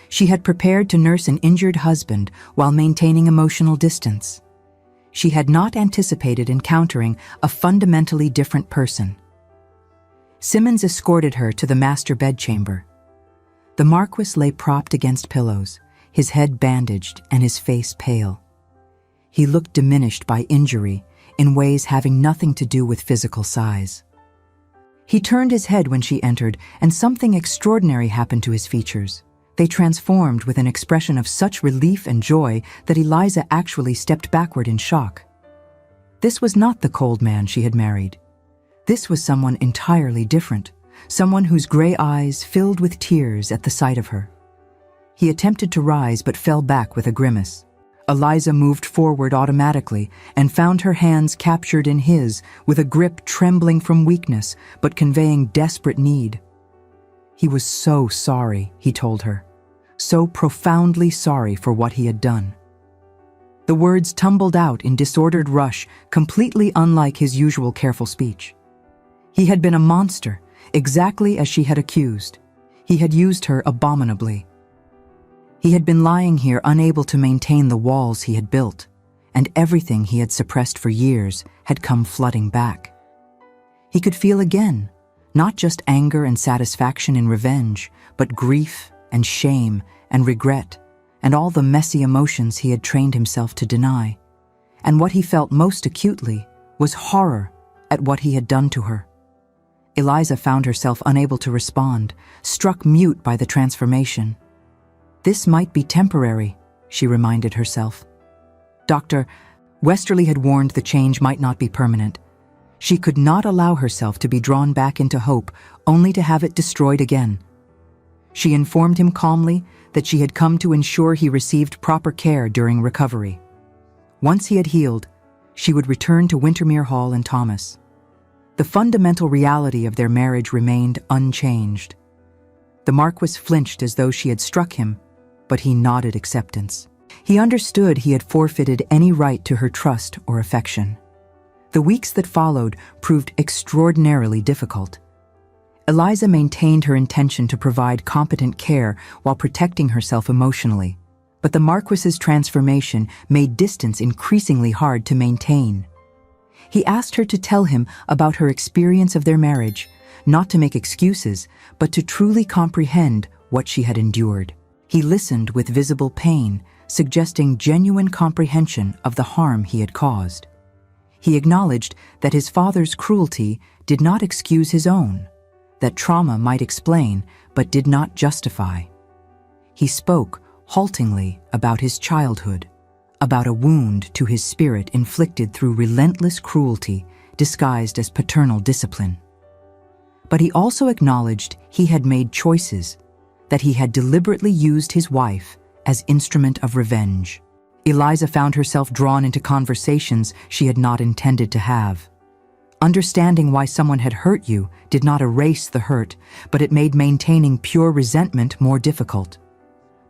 She had prepared to nurse an injured husband while maintaining emotional distance. She had not anticipated encountering a fundamentally different person. Simmons escorted her to the master bedchamber. The Marquis lay propped against pillows, his head bandaged and his face pale. He looked diminished by injury in ways having nothing to do with physical size. He turned his head when she entered, and something extraordinary happened to his features. They transformed with an expression of such relief and joy that Eliza actually stepped backward in shock. This was not the cold man she had married. This was someone entirely different, someone whose gray eyes filled with tears at the sight of her. He attempted to rise but fell back with a grimace. Eliza moved forward automatically and found her hands captured in his with a grip trembling from weakness but conveying desperate need. He was so sorry, he told her, so profoundly sorry for what he had done. The words tumbled out in disordered rush, completely unlike his usual careful speech. He had been a monster, exactly as she had accused. He had used her abominably. He had been lying here unable to maintain the walls he had built, and everything he had suppressed for years had come flooding back. He could feel again, not just anger and satisfaction in revenge, but grief and shame and regret, and all the messy emotions he had trained himself to deny. And what he felt most acutely was horror at what he had done to her. Eliza found herself unable to respond, struck mute by the transformation. This might be temporary, she reminded herself. Dr. Westerly had warned the change might not be permanent. She could not allow herself to be drawn back into hope, only to have it destroyed again. She informed him calmly that she had come to ensure he received proper care during recovery. Once he had healed, she would return to Windermere Hall and Thomas. The fundamental reality of their marriage remained unchanged. The Marquis flinched as though she had struck him, but he nodded acceptance. He understood he had forfeited any right to her trust or affection. The weeks that followed proved extraordinarily difficult. Eliza maintained her intention to provide competent care while protecting herself emotionally, but the Marquis's transformation made distance increasingly hard to maintain. He asked her to tell him about her experience of their marriage, not to make excuses, but to truly comprehend what she had endured. He listened with visible pain, suggesting genuine comprehension of the harm he had caused. He acknowledged that his father's cruelty did not excuse his own, that trauma might explain but did not justify. He spoke haltingly about his childhood, about a wound to his spirit inflicted through relentless cruelty disguised as paternal discipline. But he also acknowledged he had made choices, that he had deliberately used his wife as instrument of revenge. Eliza found herself drawn into conversations she had not intended to have. Understanding why someone had hurt you did not erase the hurt, but it made maintaining pure resentment more difficult.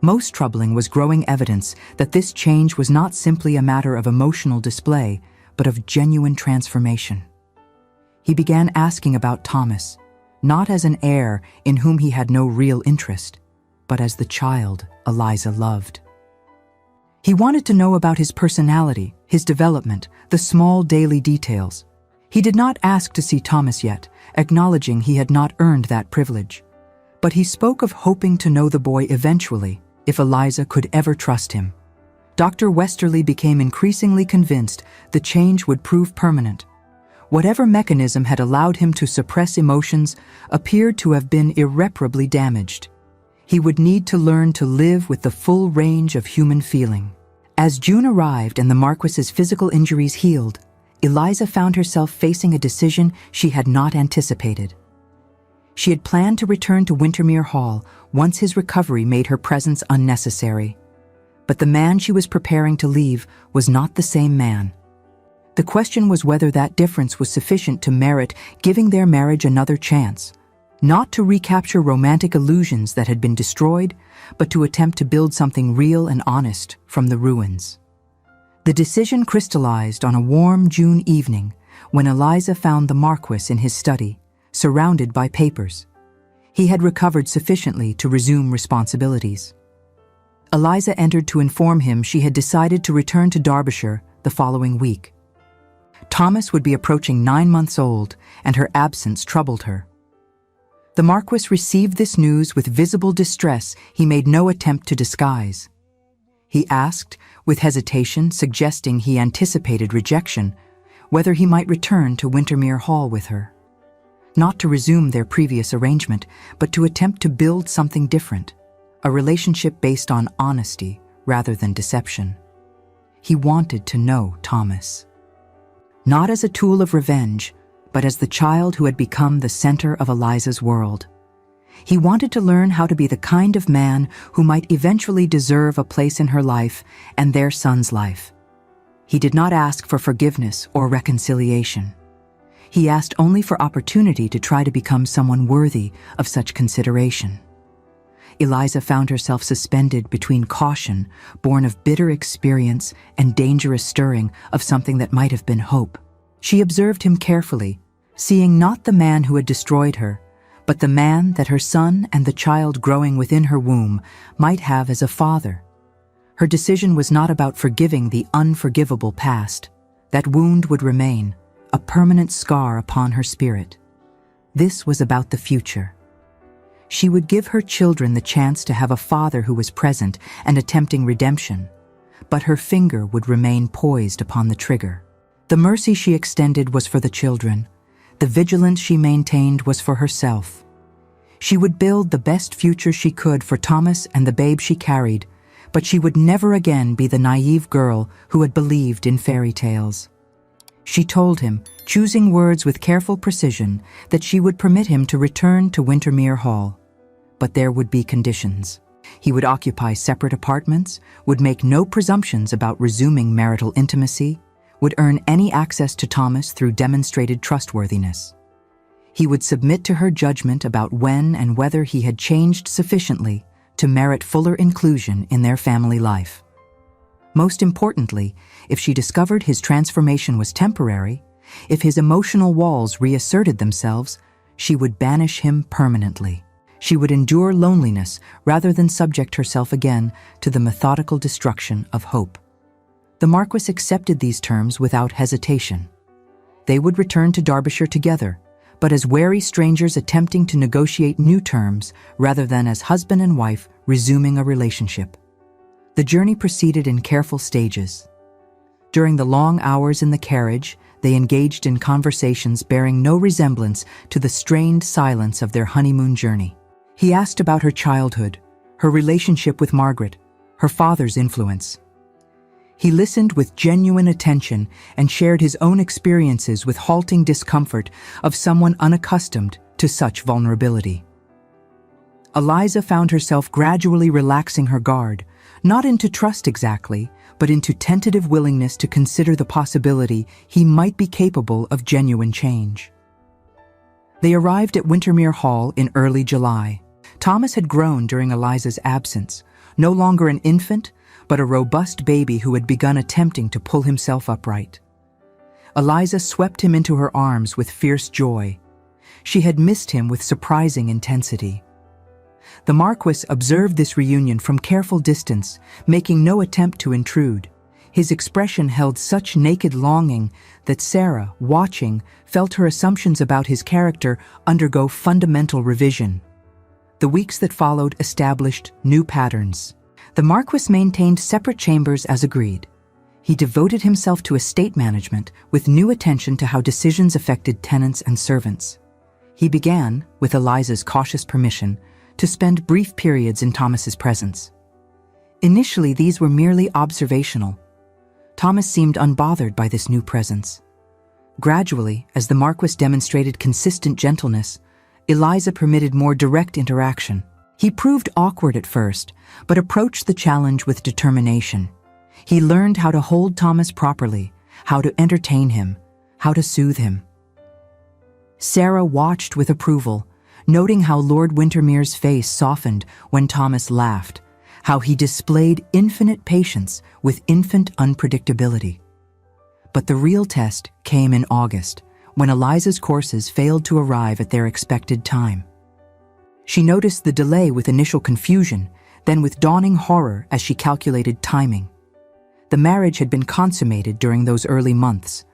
Most troubling was growing evidence that this change was not simply a matter of emotional display, but of genuine transformation. He began asking about Thomas, not as an heir in whom he had no real interest, but as the child Eliza loved. He wanted to know about his personality, his development, the small daily details. He did not ask to see Thomas yet, acknowledging he had not earned that privilege. But he spoke of hoping to know the boy eventually, if Eliza could ever trust him. Dr. Westerly became increasingly convinced the change would prove permanent. Whatever mechanism had allowed him to suppress emotions appeared to have been irreparably damaged. He would need to learn to live with the full range of human feeling. As June arrived and the Marquis's physical injuries healed, Eliza found herself facing a decision she had not anticipated. She had planned to return to Windermere Hall once his recovery made her presence unnecessary. But the man she was preparing to leave was not the same man. The question was whether that difference was sufficient to merit giving their marriage another chance, not to recapture romantic illusions that had been destroyed, but to attempt to build something real and honest from the ruins. The decision crystallized on a warm June evening when Eliza found the Marquis in his study, surrounded by papers. He had recovered sufficiently to resume responsibilities. Eliza entered to inform him she had decided to return to Derbyshire the following week. Thomas would be approaching 9 months old, and her absence troubled her. The Marquis received this news with visible distress he made no attempt to disguise. He asked, with hesitation suggesting he anticipated rejection, whether he might return to Windermere Hall with her. Not to resume their previous arrangement, but to attempt to build something different, a relationship based on honesty rather than deception. He wanted to know Thomas. Not as a tool of revenge, but as the child who had become the center of Eliza's world. He wanted to learn how to be the kind of man who might eventually deserve a place in her life and their son's life. He did not ask for forgiveness or reconciliation. He asked only for opportunity to try to become someone worthy of such consideration. Eliza found herself suspended between caution, born of bitter experience, and dangerous stirring of something that might have been hope. She observed him carefully, seeing not the man who had destroyed her, but the man that her son and the child growing within her womb might have as a father. Her decision was not about forgiving the unforgivable past. That wound would remain, a permanent scar upon her spirit. This was about the future. She would give her children the chance to have a father who was present and attempting redemption, but her finger would remain poised upon the trigger. The mercy she extended was for the children. The vigilance she maintained was for herself. She would build the best future she could for Thomas and the babe she carried, but she would never again be the naive girl who had believed in fairy tales. She told him, choosing words with careful precision, that she would permit him to return to Windermere Hall. But there would be conditions. He would occupy separate apartments, would make no presumptions about resuming marital intimacy, would earn any access to Thomas through demonstrated trustworthiness. He would submit to her judgment about when and whether he had changed sufficiently to merit fuller inclusion in their family life. Most importantly, if she discovered his transformation was temporary, if his emotional walls reasserted themselves, she would banish him permanently. She would endure loneliness rather than subject herself again to the methodical destruction of hope. The Marquis accepted these terms without hesitation. They would return to Derbyshire together, but as wary strangers attempting to negotiate new terms rather than as husband and wife resuming a relationship. The journey proceeded in careful stages. During the long hours in the carriage, they engaged in conversations bearing no resemblance to the strained silence of their honeymoon journey. He asked about her childhood, her relationship with Margaret, her father's influence. He listened with genuine attention and shared his own experiences with halting discomfort of someone unaccustomed to such vulnerability. Eliza found herself gradually relaxing her guard, not into trust exactly, but into tentative willingness to consider the possibility he might be capable of genuine change. They arrived at Windermere Hall in early July. Thomas had grown during Eliza's absence, no longer an infant, but a robust baby who had begun attempting to pull himself upright. Eliza swept him into her arms with fierce joy. She had missed him with surprising intensity. The Marquis observed this reunion from careful distance, making no attempt to intrude. His expression held such naked longing that Sarah, watching, felt her assumptions about his character undergo fundamental revision. The weeks that followed established new patterns. The Marquis maintained separate chambers as agreed. He devoted himself to estate management with new attention to how decisions affected tenants and servants. He began, with Eliza's cautious permission, to spend brief periods in Thomas's presence. Initially, these were merely observational. Thomas seemed unbothered by this new presence. Gradually, as the Marquis demonstrated consistent gentleness, Eliza permitted more direct interaction. He proved awkward at first, but approached the challenge with determination. He learned how to hold Thomas properly, how to entertain him, how to soothe him. Sarah watched with approval, noting how Lord Windermere's face softened when Thomas laughed, how he displayed infinite patience with infant unpredictability. But the real test came in August, when Eliza's courses failed to arrive at their expected time. She noticed the delay with initial confusion, then with dawning horror as she calculated timing. The marriage had been consummated during those early months,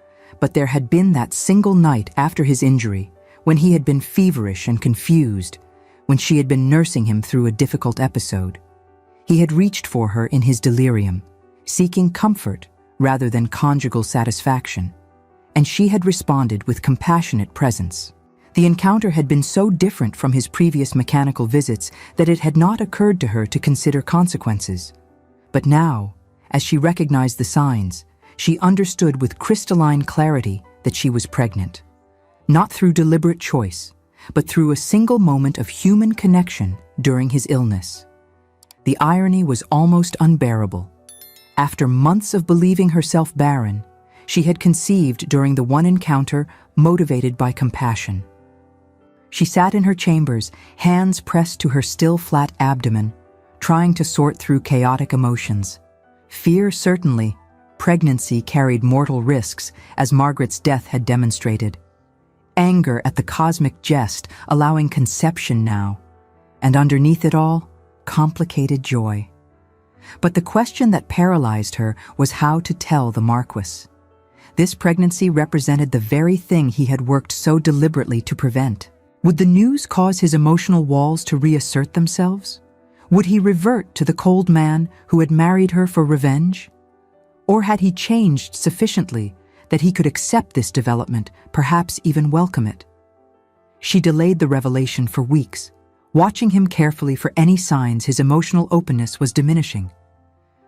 but there had been that single night after his injury when he had been feverish and confused, when she had been nursing him through a difficult episode. He had reached for her in his delirium, seeking comfort rather than conjugal satisfaction, and she had responded with compassionate presence. The encounter had been so different from his previous mechanical visits that it had not occurred to her to consider consequences. But now, as she recognized the signs, she understood with crystalline clarity that she was pregnant. Not through deliberate choice, but through a single moment of human connection during his illness. The irony was almost unbearable. After months of believing herself barren, she had conceived during the one encounter motivated by compassion. She sat in her chambers, hands pressed to her still flat abdomen, trying to sort through chaotic emotions. Fear, certainly. Pregnancy carried mortal risks, as Margaret's death had demonstrated. Anger at the cosmic jest, allowing conception now. And underneath it all, complicated joy. But the question that paralyzed her was how to tell the Marquis. This pregnancy represented the very thing he had worked so deliberately to prevent. Would the news cause his emotional walls to reassert themselves? Would he revert to the cold man who had married her for revenge? Or had he changed sufficiently that he could accept this development, perhaps even welcome it? She delayed the revelation for weeks, watching him carefully for any signs his emotional openness was diminishing.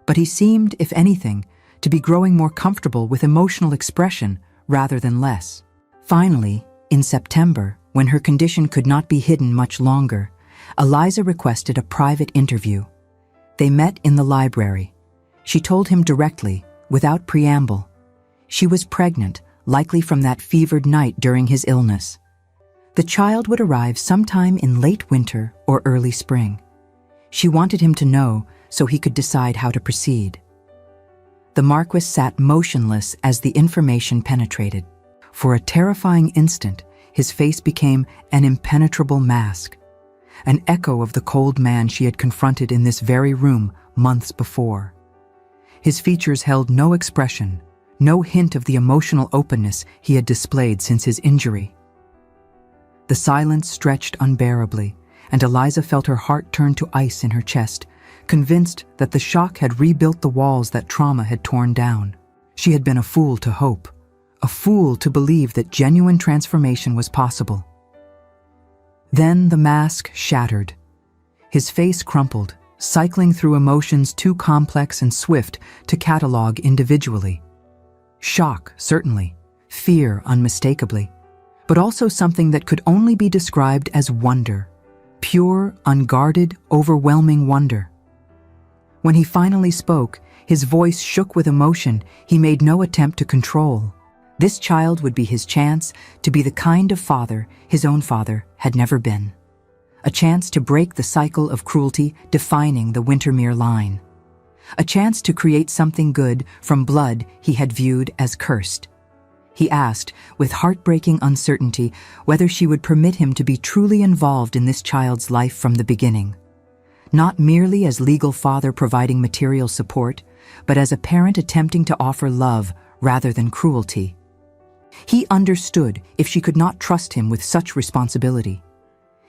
But he seemed, if anything, to be growing more comfortable with emotional expression rather than less. Finally, in September, when her condition could not be hidden much longer, Eliza requested a private interview. They met in the library. She told him directly, without preamble. She was pregnant, likely from that fevered night during his illness. The child would arrive sometime in late winter or early spring. She wanted him to know so he could decide how to proceed. The Marquis sat motionless as the information penetrated. For a terrifying instant, his face became an impenetrable mask, an echo of the cold man she had confronted in this very room months before. His features held no expression, no hint of the emotional openness he had displayed since his injury. The silence stretched unbearably, and Eliza felt her heart turn to ice in her chest, convinced that the shock had rebuilt the walls that trauma had torn down. She had been a fool to hope, a fool to believe that genuine transformation was possible. Then the mask shattered. His face crumpled, cycling through emotions too complex and swift to catalog individually. Shock, certainly, fear unmistakably, but also something that could only be described as wonder, pure, unguarded, overwhelming wonder. When he finally spoke, his voice shook with emotion he made no attempt to control. This child would be his chance to be the kind of father his own father had never been. A chance to break the cycle of cruelty defining the Wintermere line. A chance to create something good from blood he had viewed as cursed. He asked, with heartbreaking uncertainty, whether she would permit him to be truly involved in this child's life from the beginning. Not merely as legal father providing material support, but as a parent attempting to offer love rather than cruelty. He understood if she could not trust him with such responsibility.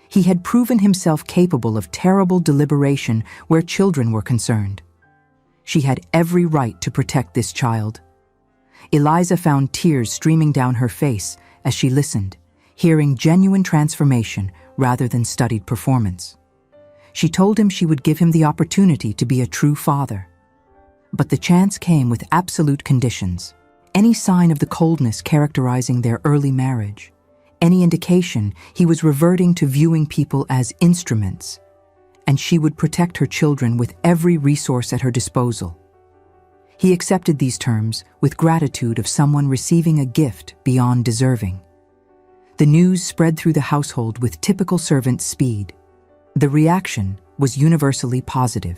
He had proven himself capable of terrible deliberation where children were concerned. She had every right to protect this child. Eliza found tears streaming down her face as she listened, hearing genuine transformation rather than studied performance. She told him she would give him the opportunity to be a true father. But the chance came with absolute conditions. Any sign of the coldness characterizing their early marriage, any indication he was reverting to viewing people as instruments, and she would protect her children with every resource at her disposal. He accepted these terms with gratitude of someone receiving a gift beyond deserving. The news spread through the household with typical servant speed. The reaction was universally positive.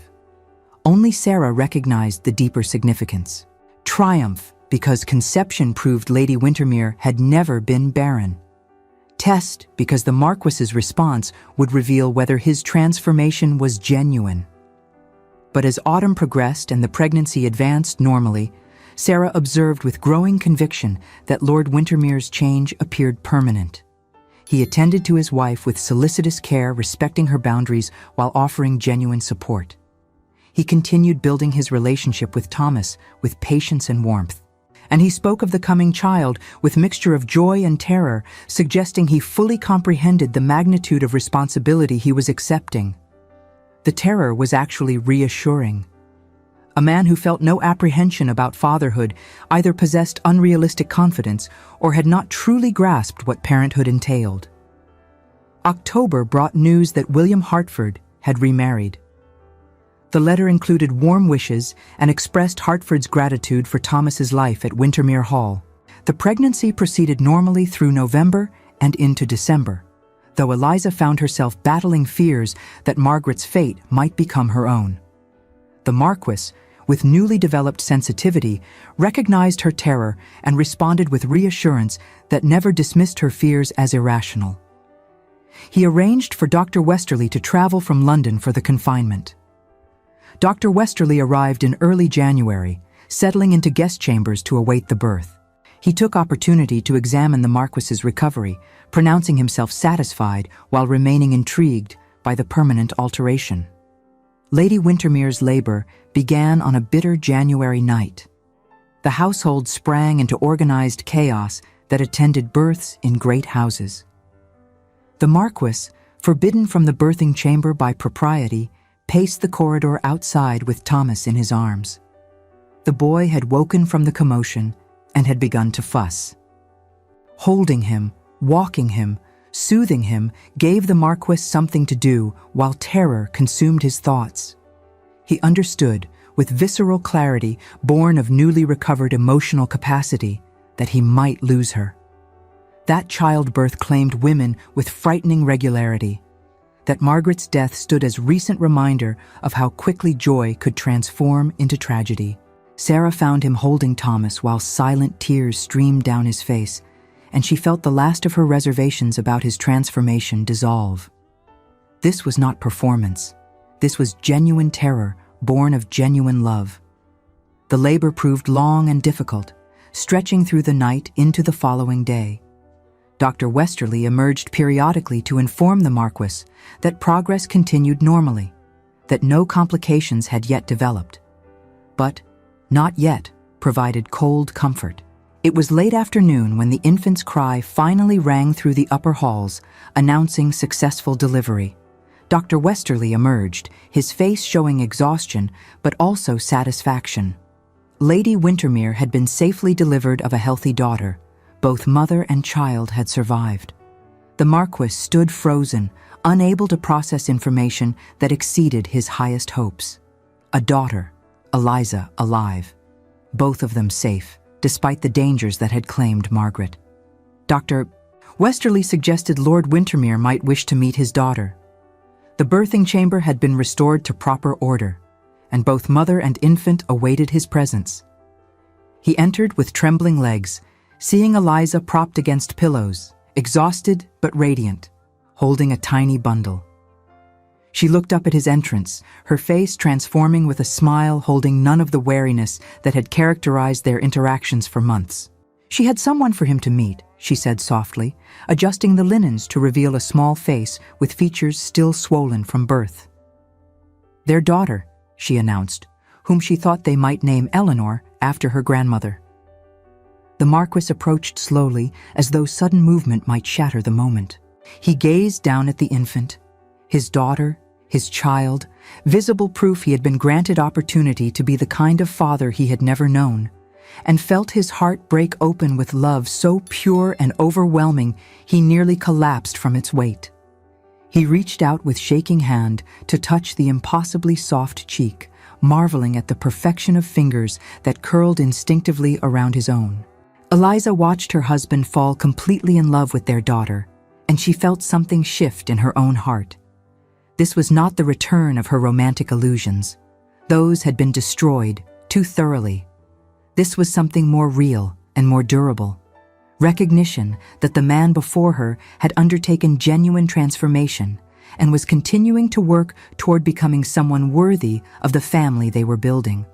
Only Sarah recognized the deeper significance. Triumph, because conception proved Lady Wintermere had never been barren. Test, because the Marquis's response would reveal whether his transformation was genuine. But as autumn progressed and the pregnancy advanced normally, Sarah observed with growing conviction that Lord Windermere's change appeared permanent. He attended to his wife with solicitous care, respecting her boundaries while offering genuine support. He continued building his relationship with Thomas with patience and warmth. And he spoke of the coming child with mixture of joy and terror, suggesting he fully comprehended the magnitude of responsibility he was accepting. The terror was actually reassuring. A man who felt no apprehension about fatherhood either possessed unrealistic confidence or had not truly grasped what parenthood entailed. October brought news that William Hertford had remarried. The letter included warm wishes and expressed Hertford's gratitude for Thomas's life at Windermere Hall. The pregnancy proceeded normally through November and into December, though Eliza found herself battling fears that Margaret's fate might become her own. The Marquis, with newly developed sensitivity, recognized her terror and responded with reassurance that never dismissed her fears as irrational. He arranged for Dr. Westerly to travel from London for the confinement. Dr. Westerly arrived in early January, settling into guest chambers to await the birth. He took opportunity to examine the Marquis's recovery, pronouncing himself satisfied while remaining intrigued by the permanent alteration. Lady Windermere's labor began on a bitter January night. The household sprang into organized chaos that attended births in great houses. The Marquis, forbidden from the birthing chamber by propriety, paced the corridor outside with Thomas in his arms. The boy had woken from the commotion and had begun to fuss. Holding him, walking him, soothing him gave the Marquis something to do while terror consumed his thoughts. He understood, with visceral clarity born of newly recovered emotional capacity, that he might lose her. That childbirth claimed women with frightening regularity. That Margaret's death stood as recent reminder of how quickly joy could transform into tragedy. Sarah found him holding Thomas while silent tears streamed down his face, and she felt the last of her reservations about his transformation dissolve. This was not performance. This was genuine terror, born of genuine love. The labor proved long and difficult, stretching through the night into the following day. Dr. Westerly emerged periodically to inform the Marquis that progress continued normally, that no complications had yet developed. But "not yet" provided cold comfort. It was late afternoon when the infant's cry finally rang through the upper halls, announcing successful delivery. Dr. Westerly emerged, his face showing exhaustion but also satisfaction. Lady Windermere had been safely delivered of a healthy daughter. Both mother and child had survived. The Marquis stood frozen, unable to process information that exceeded his highest hopes. A daughter, Eliza, alive. Both of them safe, despite the dangers that had claimed Margaret. Dr. Westerly suggested Lord Windermere might wish to meet his daughter. The birthing chamber had been restored to proper order, and both mother and infant awaited his presence. He entered with trembling legs, seeing Eliza propped against pillows, exhausted but radiant, holding a tiny bundle. She looked up at his entrance, her face transforming with a smile holding none of the wariness that had characterized their interactions for months. She had someone for him to meet, she said softly, adjusting the linens to reveal a small face with features still swollen from birth. Their daughter, she announced, whom she thought they might name Eleanor after her grandmother. The Marquis approached slowly, as though sudden movement might shatter the moment. He gazed down at the infant, his daughter, his child, visible proof he had been granted opportunity to be the kind of father he had never known, and felt his heart break open with love so pure and overwhelming he nearly collapsed from its weight. He reached out with shaking hand to touch the impossibly soft cheek, marveling at the perfection of fingers that curled instinctively around his own. Eliza watched her husband fall completely in love with their daughter, and she felt something shift in her own heart. This was not the return of her romantic illusions. Those had been destroyed too thoroughly. This was something more real and more durable. Recognition that the man before her had undertaken genuine transformation, and was continuing to work toward becoming someone worthy of the family they were building.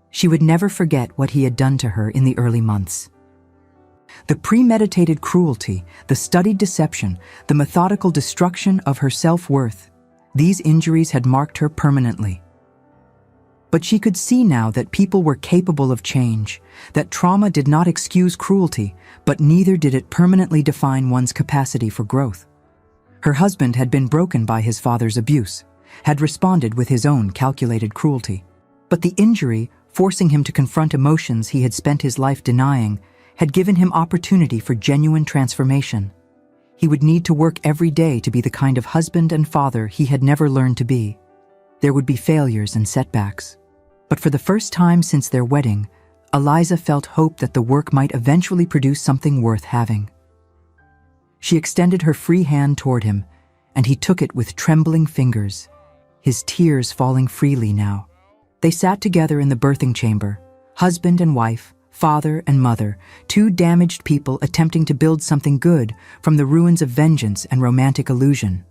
She would never forget what he had done to her in the early months. The premeditated cruelty, the studied deception, the methodical destruction of her self-worth, these injuries had marked her permanently. But she could see now that people were capable of change, that trauma did not excuse cruelty, but neither did it permanently define one's capacity for growth. Her husband had been broken by his father's abuse, had responded with his own calculated cruelty. But the injury, forcing him to confront emotions he had spent his life denying, had given him opportunity for genuine transformation. He would need to work every day to be the kind of husband and father he had never learned to be. There would be failures and setbacks. But for the first time since their wedding, Eliza felt hope that the work might eventually produce something worth having. She extended her free hand toward him, and he took it with trembling fingers, his tears falling freely now. They sat together in the birthing chamber, husband and wife, father and mother, two damaged people attempting to build something good from the ruins of vengeance and romantic illusion.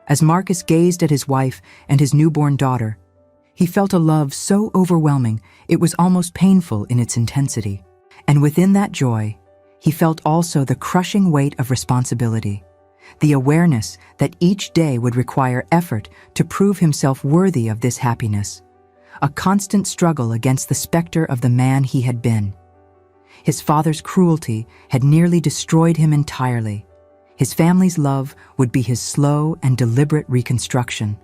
As Marcus gazed at his wife and his newborn daughter, he felt a love so overwhelming it was almost painful in its intensity. And within that joy, he felt also the crushing weight of responsibility, the awareness that each day would require effort to prove himself worthy of this happiness, a constant struggle against the specter of the man he had been. His father's cruelty had nearly destroyed him entirely. His family's love would be his slow and deliberate reconstruction.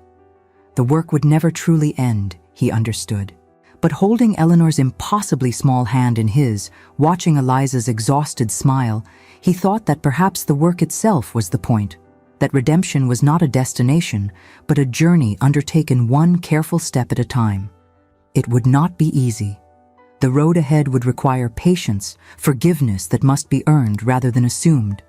The work would never truly end, he understood. But holding Eleanor's impossibly small hand in his, watching Eliza's exhausted smile, he thought that perhaps the work itself was the point, that redemption was not a destination, but a journey undertaken one careful step at a time. It would not be easy. The road ahead would require patience, forgiveness that must be earned rather than assumed,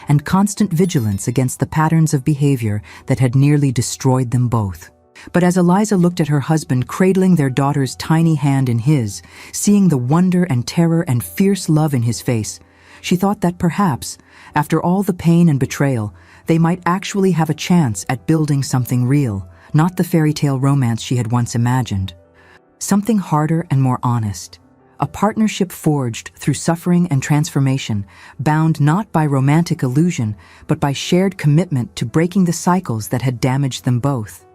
and constant vigilance against the patterns of behavior that had nearly destroyed them both. But as Eliza looked at her husband cradling their daughter's tiny hand in his, seeing the wonder and terror and fierce love in his face, she thought that perhaps, after all the pain and betrayal, they might actually have a chance at building something real, not the fairy tale romance she had once imagined. Something harder and more honest. A partnership forged through suffering and transformation, bound not by romantic illusion, but by shared commitment to breaking the cycles that had damaged them both.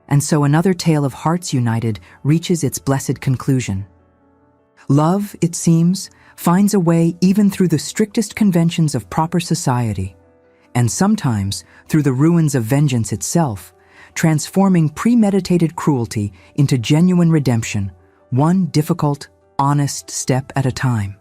And so another tale of hearts united reaches its blessed conclusion. Love, it seems, finds a way even through the strictest conventions of proper society, and sometimes through the ruins of vengeance itself, transforming premeditated cruelty into genuine redemption, one difficult, honest step at a time.